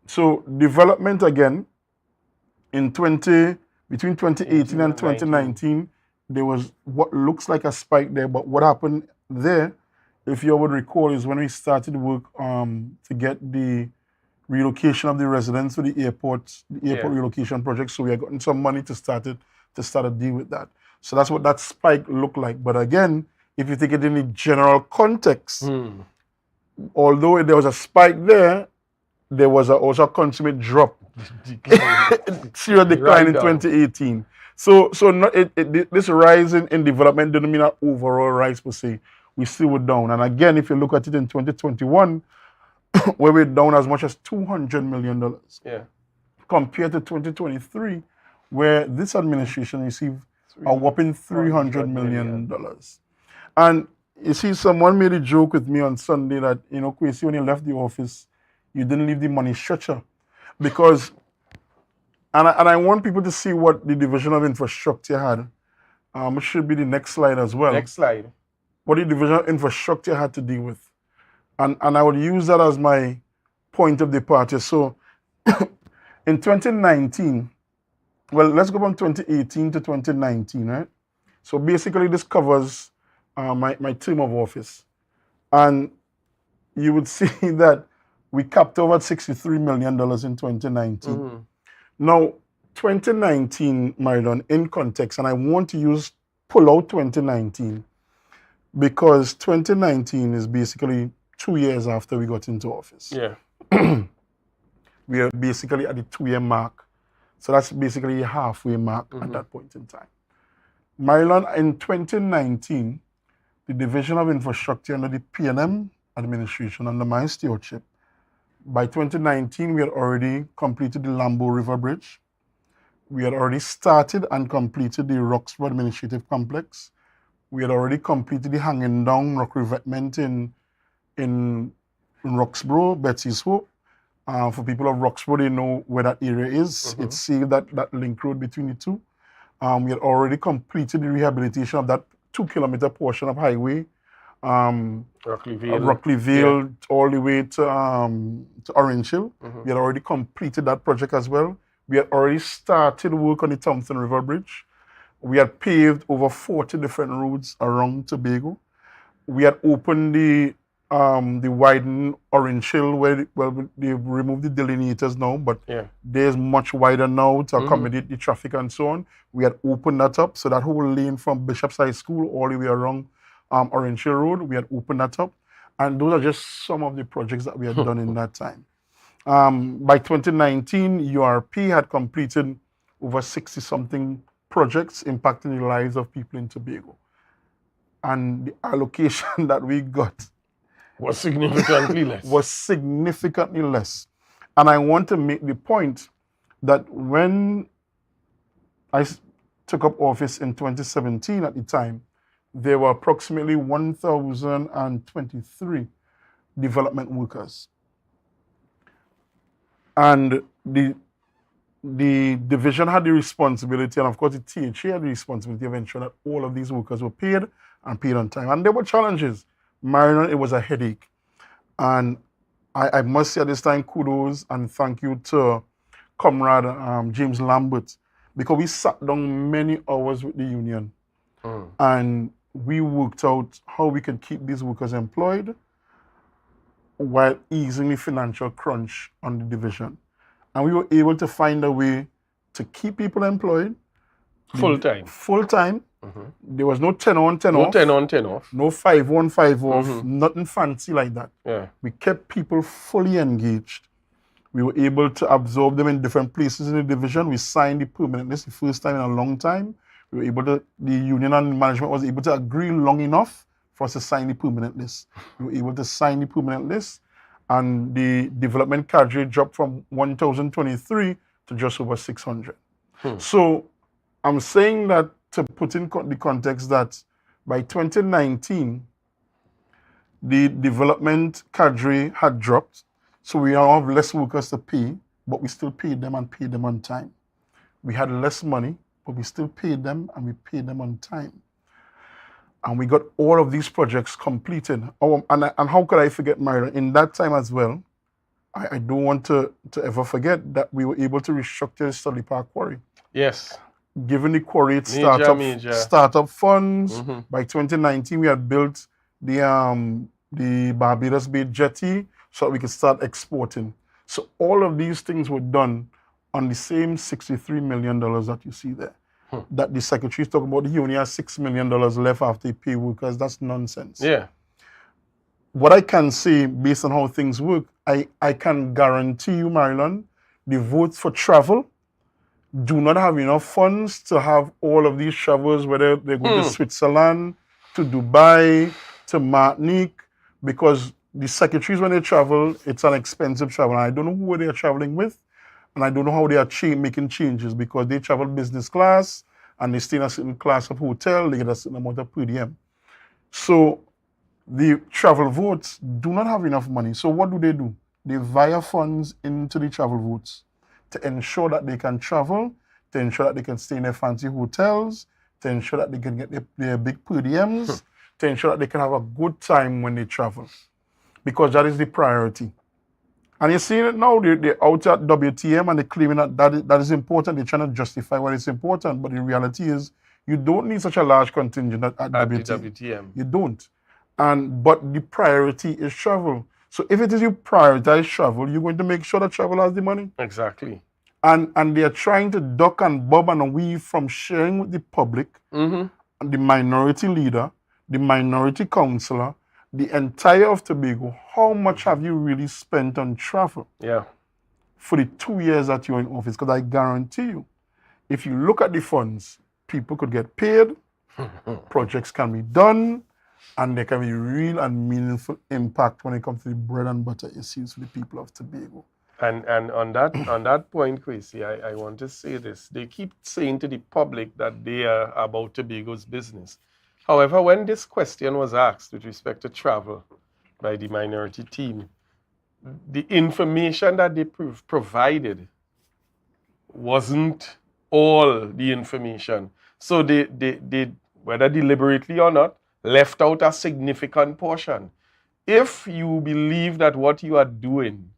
So development again, between 2018 and 2019, there was what looks like a spike there, but what happened there, if you would recall, is when we started work to get the relocation of the residents to the airport relocation project. So we had gotten some money to start a deal with that. So that's what that spike looked like. But again, if you take it in the general context, although there was a spike there was also a consummate drop. Serious decline in 2018. So this rise in development didn't mean an overall rise per se. We still were down. And again, if you look at it in 2021, where we're down as much as $200 million. Yeah. Compared to 2023, where this administration received a whopping $300 million. And you see, someone made a joke with me on Sunday that, Kwesi, when you left the office, you didn't leave the money stretcher. Because, and I want people to see what the Division of Infrastructure had. It should be the next slide as well. Next slide. What the Division of Infrastructure had to deal with. And I would use that as my point of departure. So in 2019, well, let's go from 2018 to 2019, right? So basically this covers my term of office. And you would see that we capped over $63 million in 2019. Now, 2019, Marilyn, in context, and I want to pull out 2019 because 2019 is basically 2 years after we got into office. Yeah. We are basically at the 2-year mark. So that's basically a halfway mark at that point in time. Maryland, in 2019, the Division of Infrastructure under the PNM administration, under my stewardship, by 2019, we had already completed the Lambo River Bridge. We had already started and completed the Roxborough Administrative Complex. We had already completed the hanging down rock revetment in Roxborough, Betsy's Hope. For people of Roxborough, they know where that area is. It's saved that link road between the two. We had already completed the rehabilitation of that 2-kilometer portion of highway, Rockleyville all the way to Orange Hill. We had already completed that project as well. We had already started work on the Thompson River Bridge. We had paved over 40 different roads around Tobago. We had opened the widened Orange Hill where they've removed the delineators now, but there's much wider now to accommodate the traffic and so on. We had opened that up, so that whole lane from Bishop's High School all the way around Orange Hill Road, we had opened that up. And those are just some of the projects that we had done in that time. By 2019, URP had completed over 60-something projects impacting the lives of people in Tobago. And the allocation that we got Was significantly less. Was significantly less. And I want to make the point that when I took up office in 2017 at the time, there were approximately 1,023 development workers. And the division had the responsibility, and of course the THA had the responsibility of ensuring that all of these workers were paid and paid on time. And there were challenges. Marion, it was a headache. And I must say at this time, kudos and thank you to Comrade James Lambert, because we sat down many hours with the union and we worked out how we can keep these workers employed while easing the financial crunch on the division. And we were able to find a way to keep people employed. Full-time. Full-time. There was no 10 on, 10 No off. 10 on, 10 off. No 5 on, 5 off. Nothing fancy like that. Yeah. We kept people fully engaged. We were able to absorb them in different places in the division. We signed the permanent list the first time in a long time. We were able to, the union and management was able to agree long enough for us to sign the permanent list. We were able to sign the permanent list, and the development cadre dropped from 1,023 to just over 600. So I'm saying that to put in the context that by 2019, the development cadre had dropped. So we now have less workers to pay, but we still paid them and paid them on time. We had less money, but we still paid them and we paid them on time. And we got all of these projects completed. And how could I forget, Myra? In that time as well, I don't want to ever forget that we were able to restructure the Studley Park Quarry. Yes. Given the quarry its startup funds, by 2019 we had built the Barbados Bay jetty so that we could start exporting. So all of these things were done on the same $63 million that you see there. That the secretary is talking about. He only has $6 million left after he pay workers. That's nonsense. Yeah. What I can say based on how things work, I can guarantee you, Marilyn, the votes for travel do not have enough funds to have all of these travels, whether they go to Switzerland, to Dubai, to Martinique, because the secretaries, when they travel, it's an expensive travel. And I don't know who they are traveling with, and I don't know how they are making changes, because they travel business class, and they stay in a certain class of hotel, they get a certain amount of per diem. So the travel votes do not have enough money. So what do? They wire funds into the travel votes to ensure that they can travel, to ensure that they can stay in their fancy hotels, to ensure that they can get their big per diems, to ensure that they can have a good time when they travel. Because that is the priority. And you're seeing it now, they're out at WTM and they're claiming that is important. They're trying to justify why it's important, but the reality is you don't need such a large contingent at WTM. You don't. But the priority is travel. So if it is you prioritize travel, you're going to make sure that travel has the money. Exactly. And they're trying to duck and bob and weave from sharing with the public, the minority leader, the minority councillor, the entire of Tobago. How much have you really spent on travel? Yeah. For the 2 years that you're in office? Because I guarantee you, if you look at the funds, people could get paid, projects can be done, and there can be real and meaningful impact when it comes to the bread and butter issues for the people of Tobago. And on that point, Kwesi, I want to say this. They keep saying to the public that they are about Tobago's business. However, when this question was asked with respect to travel by the minority team, the information that they provided wasn't all the information. So they, whether deliberately or not, left out a significant portion. If you believe that what you are doing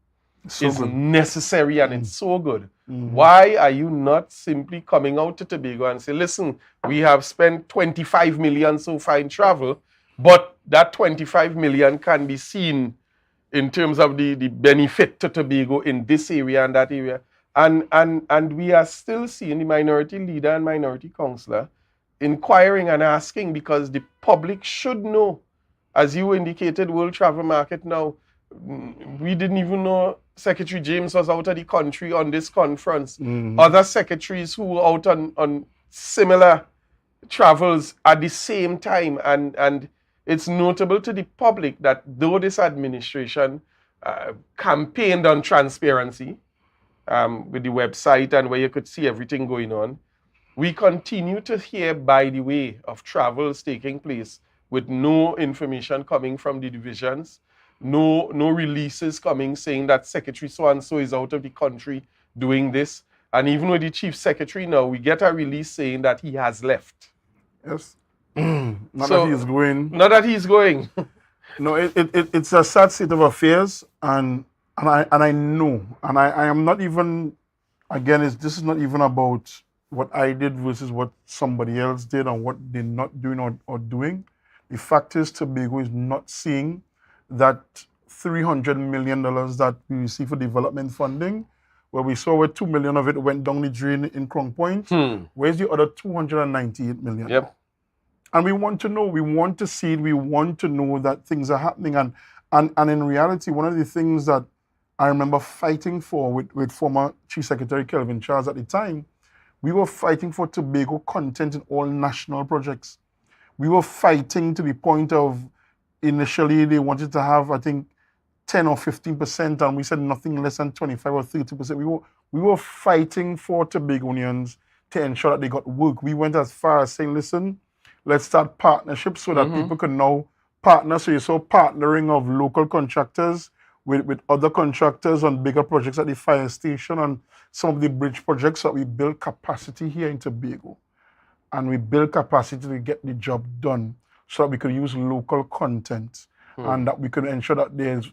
is necessary and it's so good, why are you not simply coming out to Tobago and say, listen, we have spent 25 million so far in travel, but that 25 million can be seen in terms of the benefit to Tobago in this area and that area. And we are still seeing the minority leader and minority councillor inquiring and asking, because the public should know. As you indicated, World Travel Market now, we didn't even know Secretary James was out of the country on this conference. Other secretaries who were out on similar travels at the same time, and It's notable to the public that though this administration campaigned on transparency with the website and where you could see everything going on, we continue to hear, by the way, of travels taking place with no information coming from the divisions, no releases coming saying that Secretary so-and-so is out of the country doing this. And even with the Chief Secretary now, we get a release saying that he has left. Yes. Not that he's going. Not that he's going. No, it's a sad state of affairs, and I know, and I am not even, again, this is not even about what I did versus what somebody else did and what they're not doing or doing. The fact is Tobago is not seeing that $300 million that we receive for development funding, where we saw where $2 million of it went down the drain in Crown Point. Where's the other $298 million? Yep. And we want to know, we want to see it, we want to know that things are happening. And in reality, one of the things that I remember fighting for with former Chief Secretary Kelvin Charles at the time, we were fighting for Tobago content in all national projects. We were fighting to the point of, initially they wanted to have, I think, 10 or 15%, and we said nothing less than 25 or 30%. We were fighting for Tobagonians to ensure that they got work. We went as far as saying, listen, let's start partnerships so that people can now partner. So you saw partnering of local contractors with other contractors on bigger projects at the fire station and some of the bridge projects that we build capacity here in Tobago. And we build capacity to get the job done so that we can use local content and that we can ensure that there's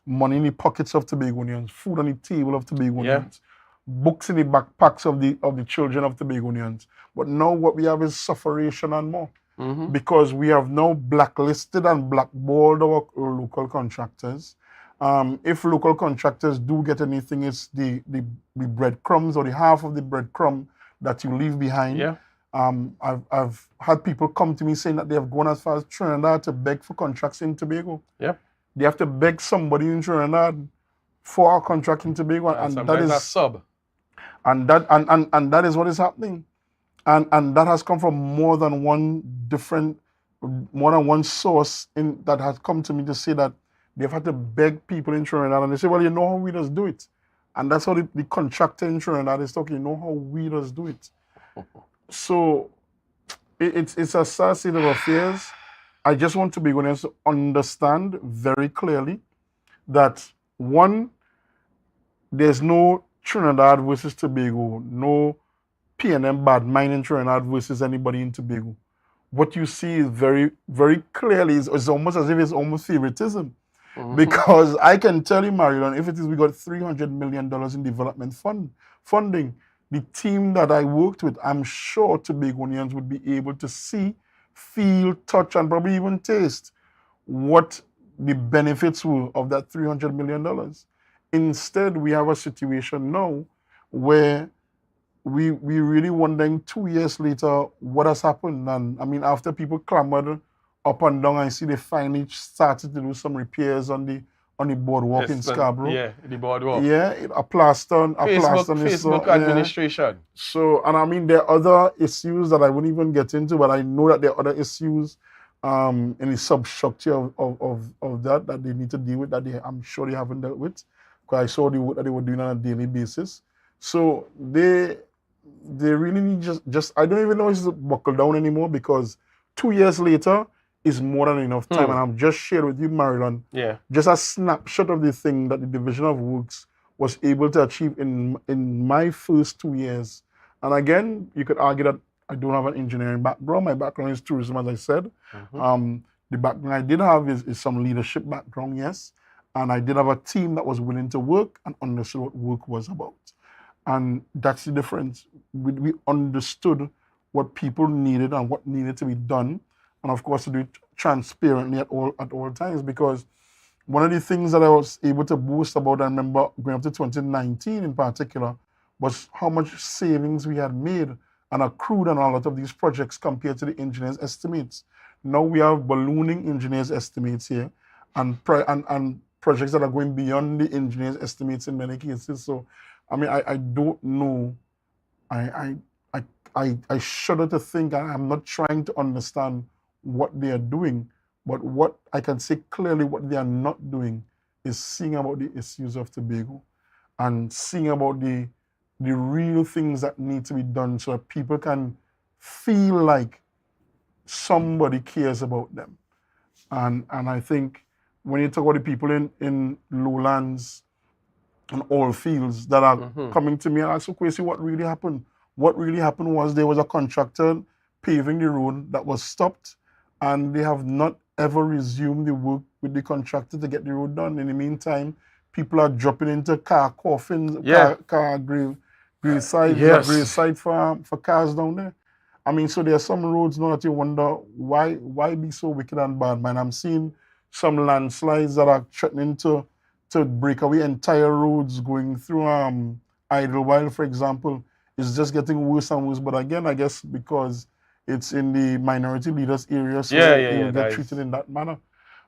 money in the pockets of Tobagonians, food on the table of Tobagonians, books in the backpacks of the children of Tobagonians. But now what we have is sufferation and more. Because we have now blacklisted and blackballed our local contractors. If local contractors do get anything, it's the breadcrumbs or the half of the breadcrumb that you leave behind. I've had people come to me saying that they have gone as far as Trinidad to beg for contracts in Tobago. They have to beg somebody in Trinidad for a contract in Tobago, and that is a sub. And that is what is happening. And that has come from more than one source that has come to me to say that they've had to beg people in Trinidad, and they say, well, you know how we just do it. And that's how the contractor in Trinidad is talking, you know how we just do it. So it's a sad state of affairs. I just want Tobagonians to understand very clearly that, one, there's no Trinidad versus Tobago, no P&M bad mind in Trinidad versus anybody in Tobago. What you see is very, very clearly is almost as if it's almost favoritism. Because I can tell you, Marilyn, if it is we got $300 million in development funding, the team that I worked with, I'm sure Tobagonians would be able to see, feel, touch, and probably even taste what the benefits were of that $300 million. Instead, we have a situation now where we really wondering 2 years later what has happened. And I mean, after people clamored up and down, I see they finally started to do some repairs on the boardwalk in Scarborough. Yeah, the boardwalk. Yeah, a plaster. Facebook administration. So, and I mean, there are other issues that I wouldn't even get into, but I know that there are other issues in the substructure of that they need to deal with that I'm sure they haven't dealt with. Because I saw the work that they were doing on a daily basis. So they really need just I don't even know if it's buckle down anymore, because 2 years later is more than enough time. And I'm just shared with you, Marilyn, just a snapshot of the thing that the Division of Works was able to achieve in my first 2 years. And again, you could argue that I don't have an engineering background. My background is tourism, as I said. The background I did have is some leadership background, yes. And I did have a team that was willing to work and understood what work was about. And that's the difference. We understood what people needed and what needed to be done. And of course, to do it transparently at all times. Because one of the things that I was able to boast about, I remember going up to 2019 in particular, was how much savings we had made and accrued on a lot of these projects compared to the engineers' estimates. Now we have ballooning engineers' estimates here and projects that are going beyond the engineers' estimates in many cases. So, I mean, I don't know. I shudder to think, I'm not trying to understand what they are doing, but what I can say clearly what they are not doing is seeing about the issues of Tobago and seeing about the real things that need to be done so that people can feel like somebody cares about them. And I think when you talk about the people in lowlands and oil fields that are coming to me and ask Kwesi what really happened. What really happened was there was a contractor paving the road that was stopped, and they have not ever resumed the work with the contractor to get the road done. In the meantime, people are dropping into car coffins, car grave sites, gravesite for cars down there. I mean, so there are some roads now that you wonder why be so wicked and bad, man. I'm seeing some landslides that are threatening to break away entire roads going through Idlewild, for example. It's just getting worse and worse. But again, I guess because it's in the minority leaders area, so they will get treated in that manner.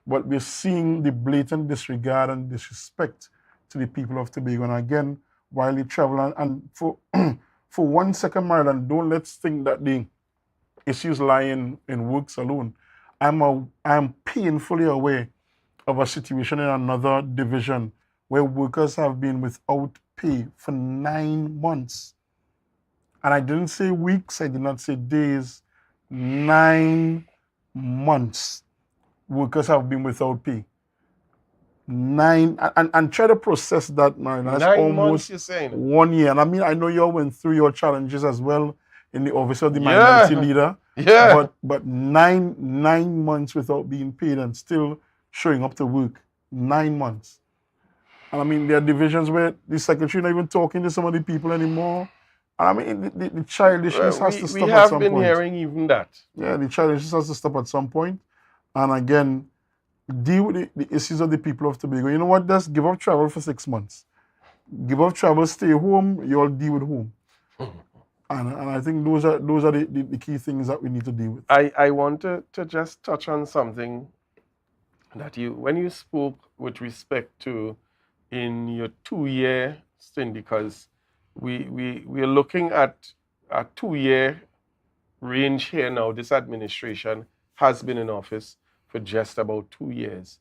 But we're seeing the blatant disregard and disrespect to the people of Tobago. And again, while they travel, and for for 1 second, Maryland, don't let's think that the issues lie in works alone. I'm painfully aware of a situation in another division where workers have been without pay for 9 months. And I didn't say weeks, I did not say days, 9 months workers have been without pay. 9, and try to process that, man. That's 9 almost months, you're saying? 1 year. And I mean, I know you all went through your challenges as well in the office of the minority leader. Yeah. But 9 months without being paid and still showing up to work. 9 months. And I mean, there are divisions where the secretary not even talking to some of the people anymore. And I mean, the childishness has to stop at some point. We have been hearing even that. Yeah, the childishness has to stop at some point. And again, deal with the issues of the people of Tobago. You know what? Just give up travel for 6 months. Give up travel, stay home, you all deal with home. And I think those are the key things that we need to deal with. I want to just touch on something that when you spoke with respect to in your 2-year stint, because we're looking at a 2-year range here now. This administration has been in office for just about 2 years.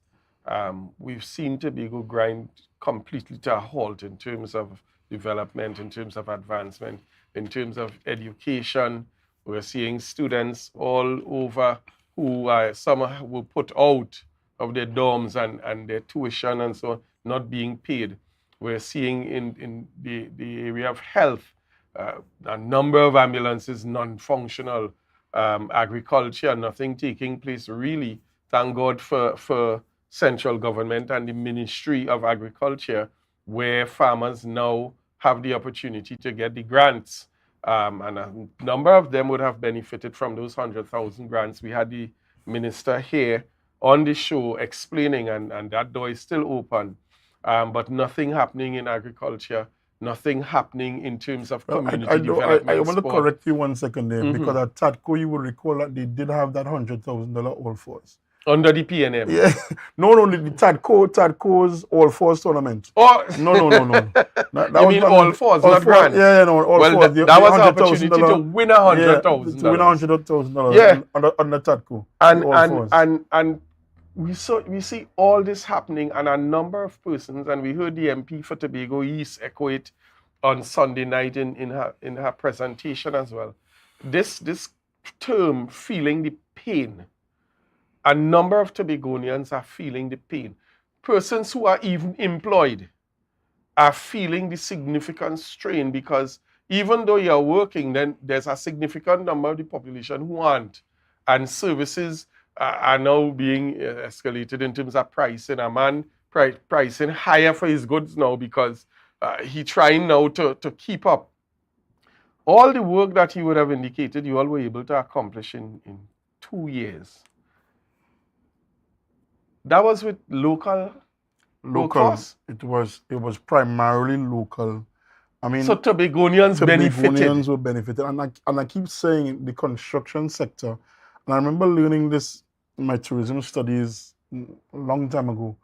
We've seen Tobago grind completely to a halt in terms of development, in terms of advancement, in terms of education. We're seeing students all over who some were put out of their dorms and their tuition and so on, not being paid. We're seeing in the area of health, a number of ambulances non-functional, agriculture, nothing taking place really. Thank God for central government and the Ministry of Agriculture, where farmers now have the opportunity to get the grants. And a number of them would have benefited from those 100,000 grants. We had the minister here on the show explaining, and that door is still open. But nothing happening in agriculture, nothing happening in terms of community development. I want to correct you 1 second there, because at TADCO, you will recall that they did have that $100,000 All Fours. Under the PNM? Yeah. No, the TADCO's All Fours tournament. Oh. No. That you mean All Fours, not grants? Yeah, no, All Fours. That was an opportunity to win $100,000. To win $100,000 under TADCO. And we see all this happening, and a number of persons, and we heard the MP for Tobago East echo it on Sunday night in her presentation as well. This term, feeling the pain, a number of Tobagonians are feeling the pain. Persons who are even employed are feeling the significant strain, because even though you're working, then there's a significant number of the population who aren't, and services are now being escalated in terms of pricing. A man pricing higher for his goods now because he's trying now to keep up. All the work that he would have indicated you all were able to accomplish in 2 years. That was with local workforce? It was primarily local. I mean, so Tobagonians were benefited. And I keep saying the construction sector, and I remember learning this in my tourism studies a long time ago.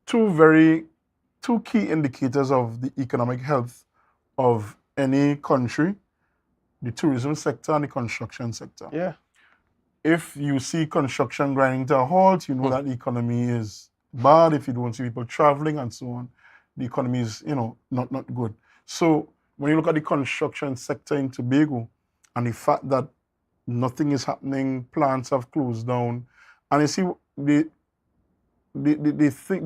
Two key indicators of the economic health of any country: the tourism sector and the construction sector. Yeah. if you see construction grinding to a halt, you know that the economy is bad. If you don't see people traveling and so on, the economy is, not good. So when you look at the construction sector in Tobago and the fact that nothing is happening, plants have closed down, and you see the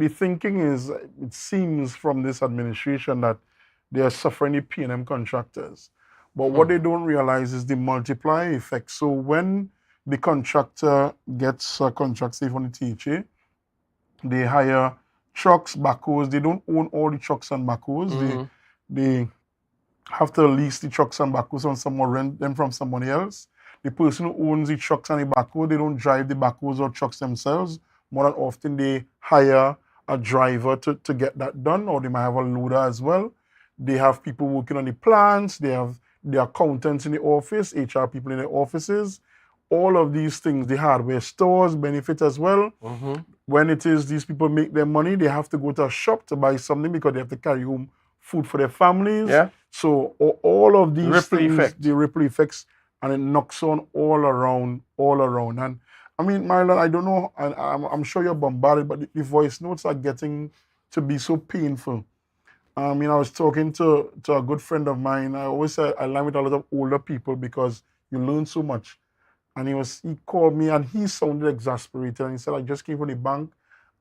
thinking is, it seems from this administration that they are suffering the P&M contractors. But what they don't realize is the multiplier effect. So when the contractor gets a contract, say from the THA, they hire trucks, backhoes. They don't own all the trucks and backhoes. They have to lease the trucks and backhoes from someone, rent them from somebody else. The person who owns the trucks and the backhoe, they don't drive the backhoes or trucks themselves. More than often, they hire a driver to get that done, or they might have a loader as well. They have people working on the plants. They have the accountants in the office, HR people in the offices. All of these things, the hardware stores benefit as well. When it is these people make their money, they have to go to a shop to buy something because they have to carry home food for their families. Yeah. So all of these Ripple things, effect. the ripple effects, and it knocks on all around. And I mean, Marlon, I don't know, and I'm sure you're bombarded, but the voice notes are getting to be so painful. I was talking to a good friend of mine. I always say I learn with a lot of older people because you learn so much. And he called me and he sounded exasperated. And he said, I just came from the bank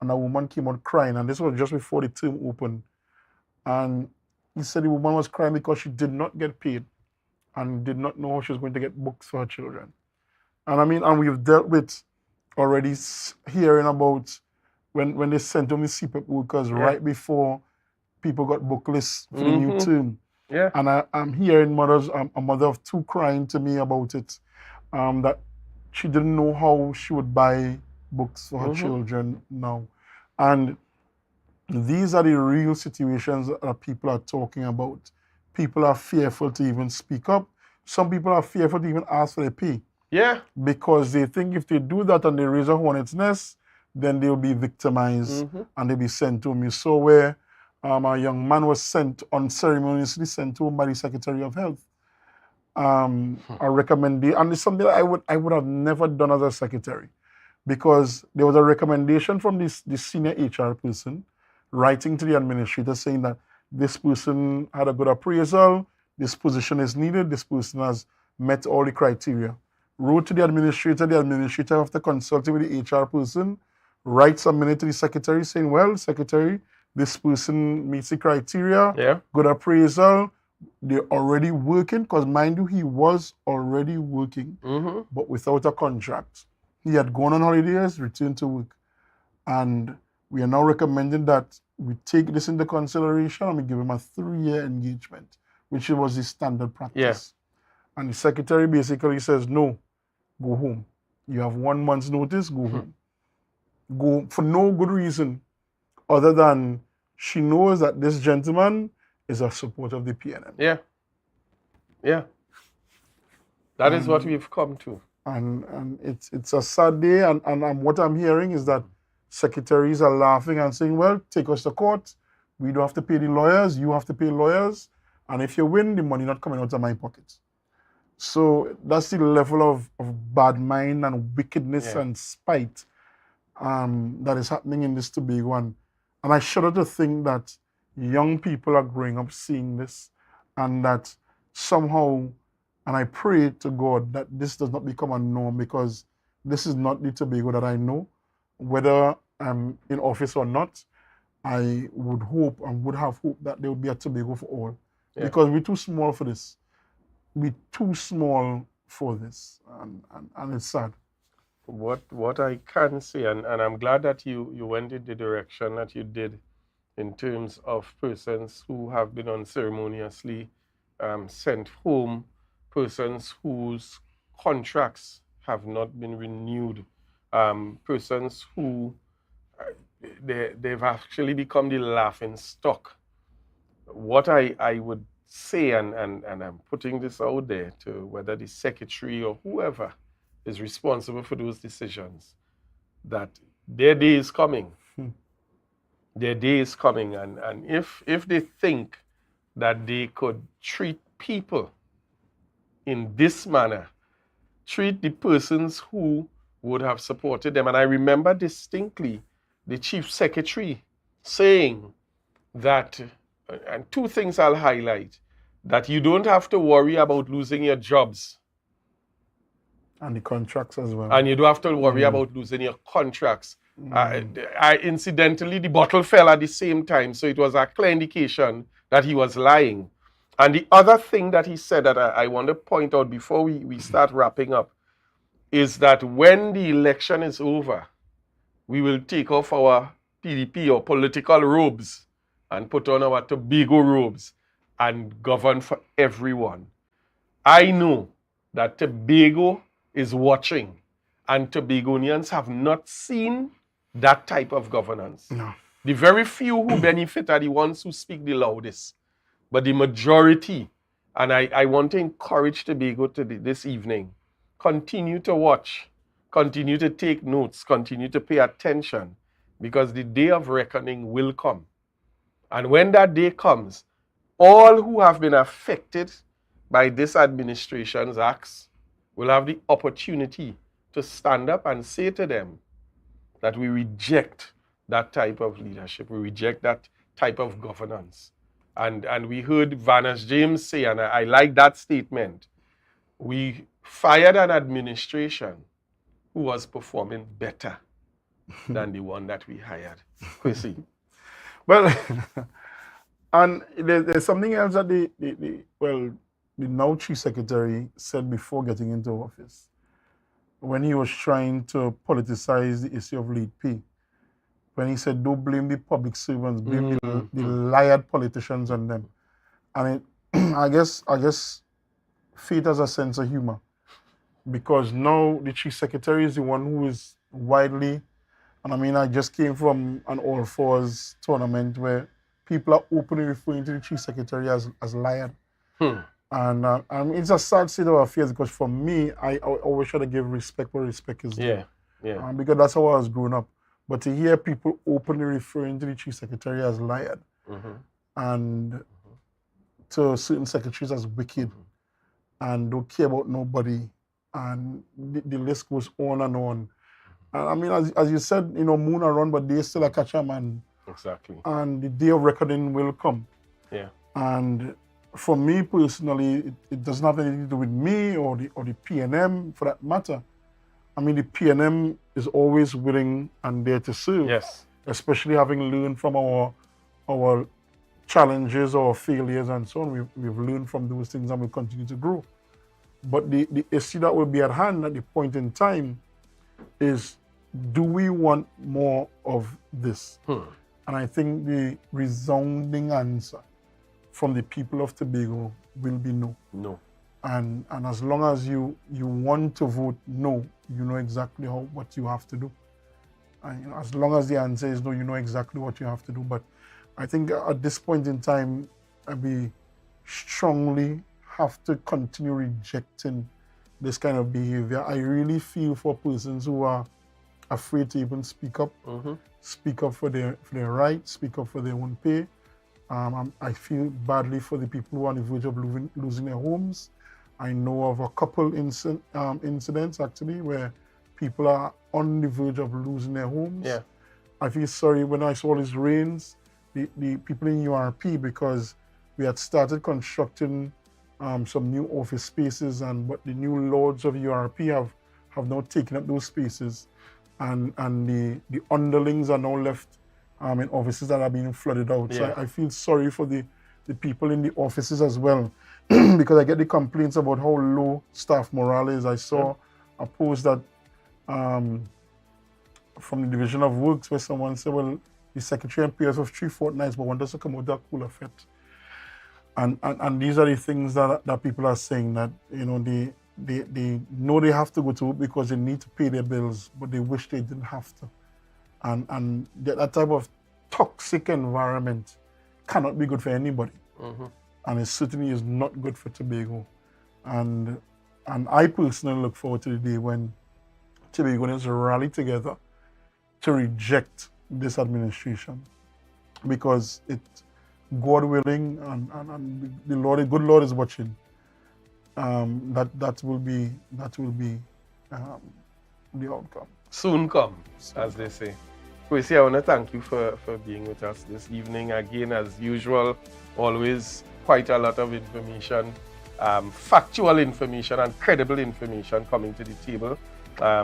and a woman came out crying. And this was just before the term opened. And he said the woman was crying because she did not get paid and did not know how she was going to get books for her children. And we've dealt with already hearing about when they sent home the CPEP workers right before people got book lists for the new term. Yeah. And I'm hearing a mother of two crying to me about it, that she didn't know how she would buy books for her children now. And these are the real situations that people are talking about. People are fearful to even speak up. Some people are fearful to even ask for their pay. Yeah. Because they think if they do that and they raise a hornet's nest, then they'll be victimized and they'll be sent home. You saw where a young man was unceremoniously sent home by the Secretary of Health. A recommendation, and it's something that I would have never done as a secretary, because there was a recommendation from the senior HR person writing to the administrator saying that this person had a good appraisal, this position is needed, this person has met all the criteria. Wrote to the administrator after consulting with the HR person, writes a minute to the secretary saying, well, secretary, this person meets the criteria, good appraisal, they're already working, because mind you, he was already working, but without a contract. He had gone on holidays, returned to work. And we are now recommending that we take this into consideration and we give him a 3-year engagement, which was the standard practice. And the secretary basically says, no, go home. You have 1 month's notice, go home. Go for no good reason other than she knows that this gentleman is a supporter of the PNM. Yeah. Yeah. That is what we've come to. And it's a sad day, and what I'm hearing is that secretaries are laughing and saying, well, take us to court. We don't have to pay the lawyers, you have to pay lawyers, and if you win, the money not coming out of my pocket. So that's the level of bad mind and wickedness and spite that is happening in this Tobago. And I shudder to think that young people are growing up seeing this, and that somehow, and I pray to God that this does not become a norm, because this is not the Tobago that I know. Whether I'm in office or not, I would hope and would have hope that there would be a Tobago for all. Yeah. Because we're too small for this. We're too small for this, and it's sad. What I can say, and I'm glad that you went in the direction that you did in terms of persons who have been unceremoniously sent home, persons whose contracts have not been renewed, persons who they've actually become the laughing stock. What I would say, and I'm putting this out there to whether the secretary or whoever is responsible for those decisions, that their day is coming. Their day is coming, and if they think that they could treat people in this manner, treat the persons who would have supported them. And I remember distinctly the chief secretary saying that, and two things I'll highlight, that you don't have to worry about losing your jobs. And the contracts as well. And you don't have to worry about losing your contracts. Incidentally, the bottle fell at the same time, so it was a clear indication that he was lying. And the other thing that he said that I want to point out before we start wrapping up is that when the election is over, we will take off our PDP or political robes and put on our Tobago robes and govern for everyone. I know that Tobago is watching, and Tobagonians have not seen that type of governance. No. The very few who benefit are the ones who speak the loudest. But the majority, and I want to encourage Tobago this evening, continue to watch, continue to take notes, continue to pay attention, because the day of reckoning will come. And when that day comes, all who have been affected by this administration's acts will have the opportunity to stand up and say to them that we reject that type of leadership, we reject that type of governance. And we heard Vanas James say, and I like that statement, we fired an administration who was performing better than the one that we hired. Kwesi. Well, and there's something else that the now Chief Secretary said before getting into office, when he was trying to politicize the issue of late pay, when he said, don't blame the public servants, blame the liar politicians on them. And I guess fate has a sense of humor, because now the Chief Secretary is the one who is widely, and I mean, I just came from an All Fours tournament where people are openly referring to the Chief Secretary as liar. And I mean, it's a sad state of affairs, because for me, I always try to give respect where respect is due. Yeah. Because that's how I was growing up. But to hear people openly referring to the Chief Secretary as liar and to certain secretaries as wicked and don't care about nobody, and the list goes on and on. And I mean, as you said, moon around, but they still a catch a man. Exactly. And the day of reckoning will come. Yeah. And for me personally, it doesn't have anything to do with me or the PNM for that matter. I mean, the PNM is always willing and there to serve. Yes. Especially having learned from our challenges or failures and so on. We've learned from those things and we'll continue to grow. But the issue that will be at hand at the point in time is, do we want more of this? And I think the resounding answer from the people of Tobago will be no. No. And as long as you want to vote no, you know exactly what you have to do. And as long as the answer is no, you know exactly what you have to do. But I think at this point in time, we strongly have to continue rejecting this kind of behavior. I really feel for persons who are afraid to even speak up, speak up for their rights, speak up for their own pay. I feel badly for the people who are on the verge of losing their homes. I know of a couple incidents actually where people are on the verge of losing their homes. Yeah. I feel sorry when I saw these rains, the people in URP, because we had started constructing some new office spaces, but the new lords of URP have now taken up those spaces, and the underlings are now left in offices that are being flooded out. Yeah. So I feel sorry for the people in the offices as well, because I get the complaints about how low staff morale is. I saw a post that from the Division of Works where someone said, well, the secretary and PS of 3 fortnights, but want us to come out that cool effect. And these are the things that people are saying, that they know they have to go to work because they need to pay their bills, but they wish they didn't have to. And that type of toxic environment cannot be good for anybody. And it certainly is not good for Tobago. And I personally look forward to the day when Tobagonians rally together to reject this administration, because God willing, and the Lord, the good Lord is watching. that will be the outcome. Soon come, as they say. Kwesi, I want to thank you for being with us this evening. Again, as usual, always quite a lot of information, factual information and credible information coming to the table. I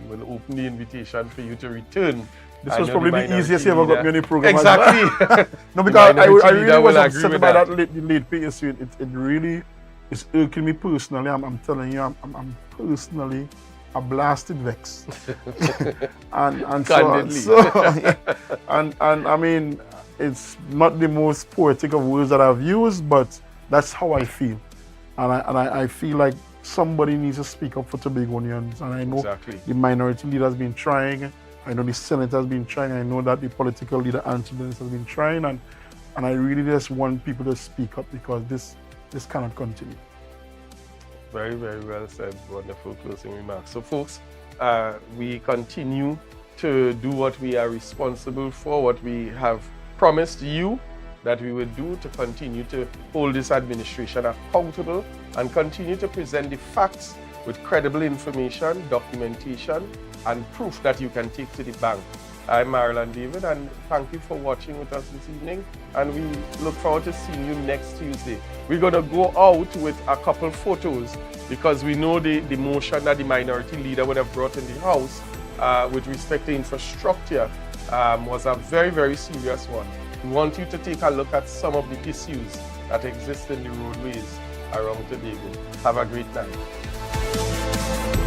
will open the invitation for you to return. This was probably the easiest you ever got me on the program. Exactly. No, because I really was upset by that late pay issue. It really is irking me personally. I'm telling you, I'm personally a blasted vex. and I mean, it's not the most poetic of words that I've used, but that's how I feel. And I feel like somebody needs to speak up for Tobagonians. And I know the minority leader has been trying. I know the Senate has been trying. I know that the political leader, Anthony, has been trying. And I really just want people to speak up because this cannot continue. Very, very well said. Wonderful closing remarks. So, folks, we continue to do what we are responsible for, what we have promised you that we will do to continue to hold this administration accountable and continue to present the facts with credible information, documentation, and proof that you can take to the bank. I'm Marilyn David, and thank you for watching with us this evening, and we look forward to seeing you next Tuesday. We're going to go out with a couple photos because we know the motion that the minority leader would have brought in the House with respect to infrastructure was a very, very serious one. We want you to take a look at some of the issues that exist in the roadways around Tobago. Have a great night.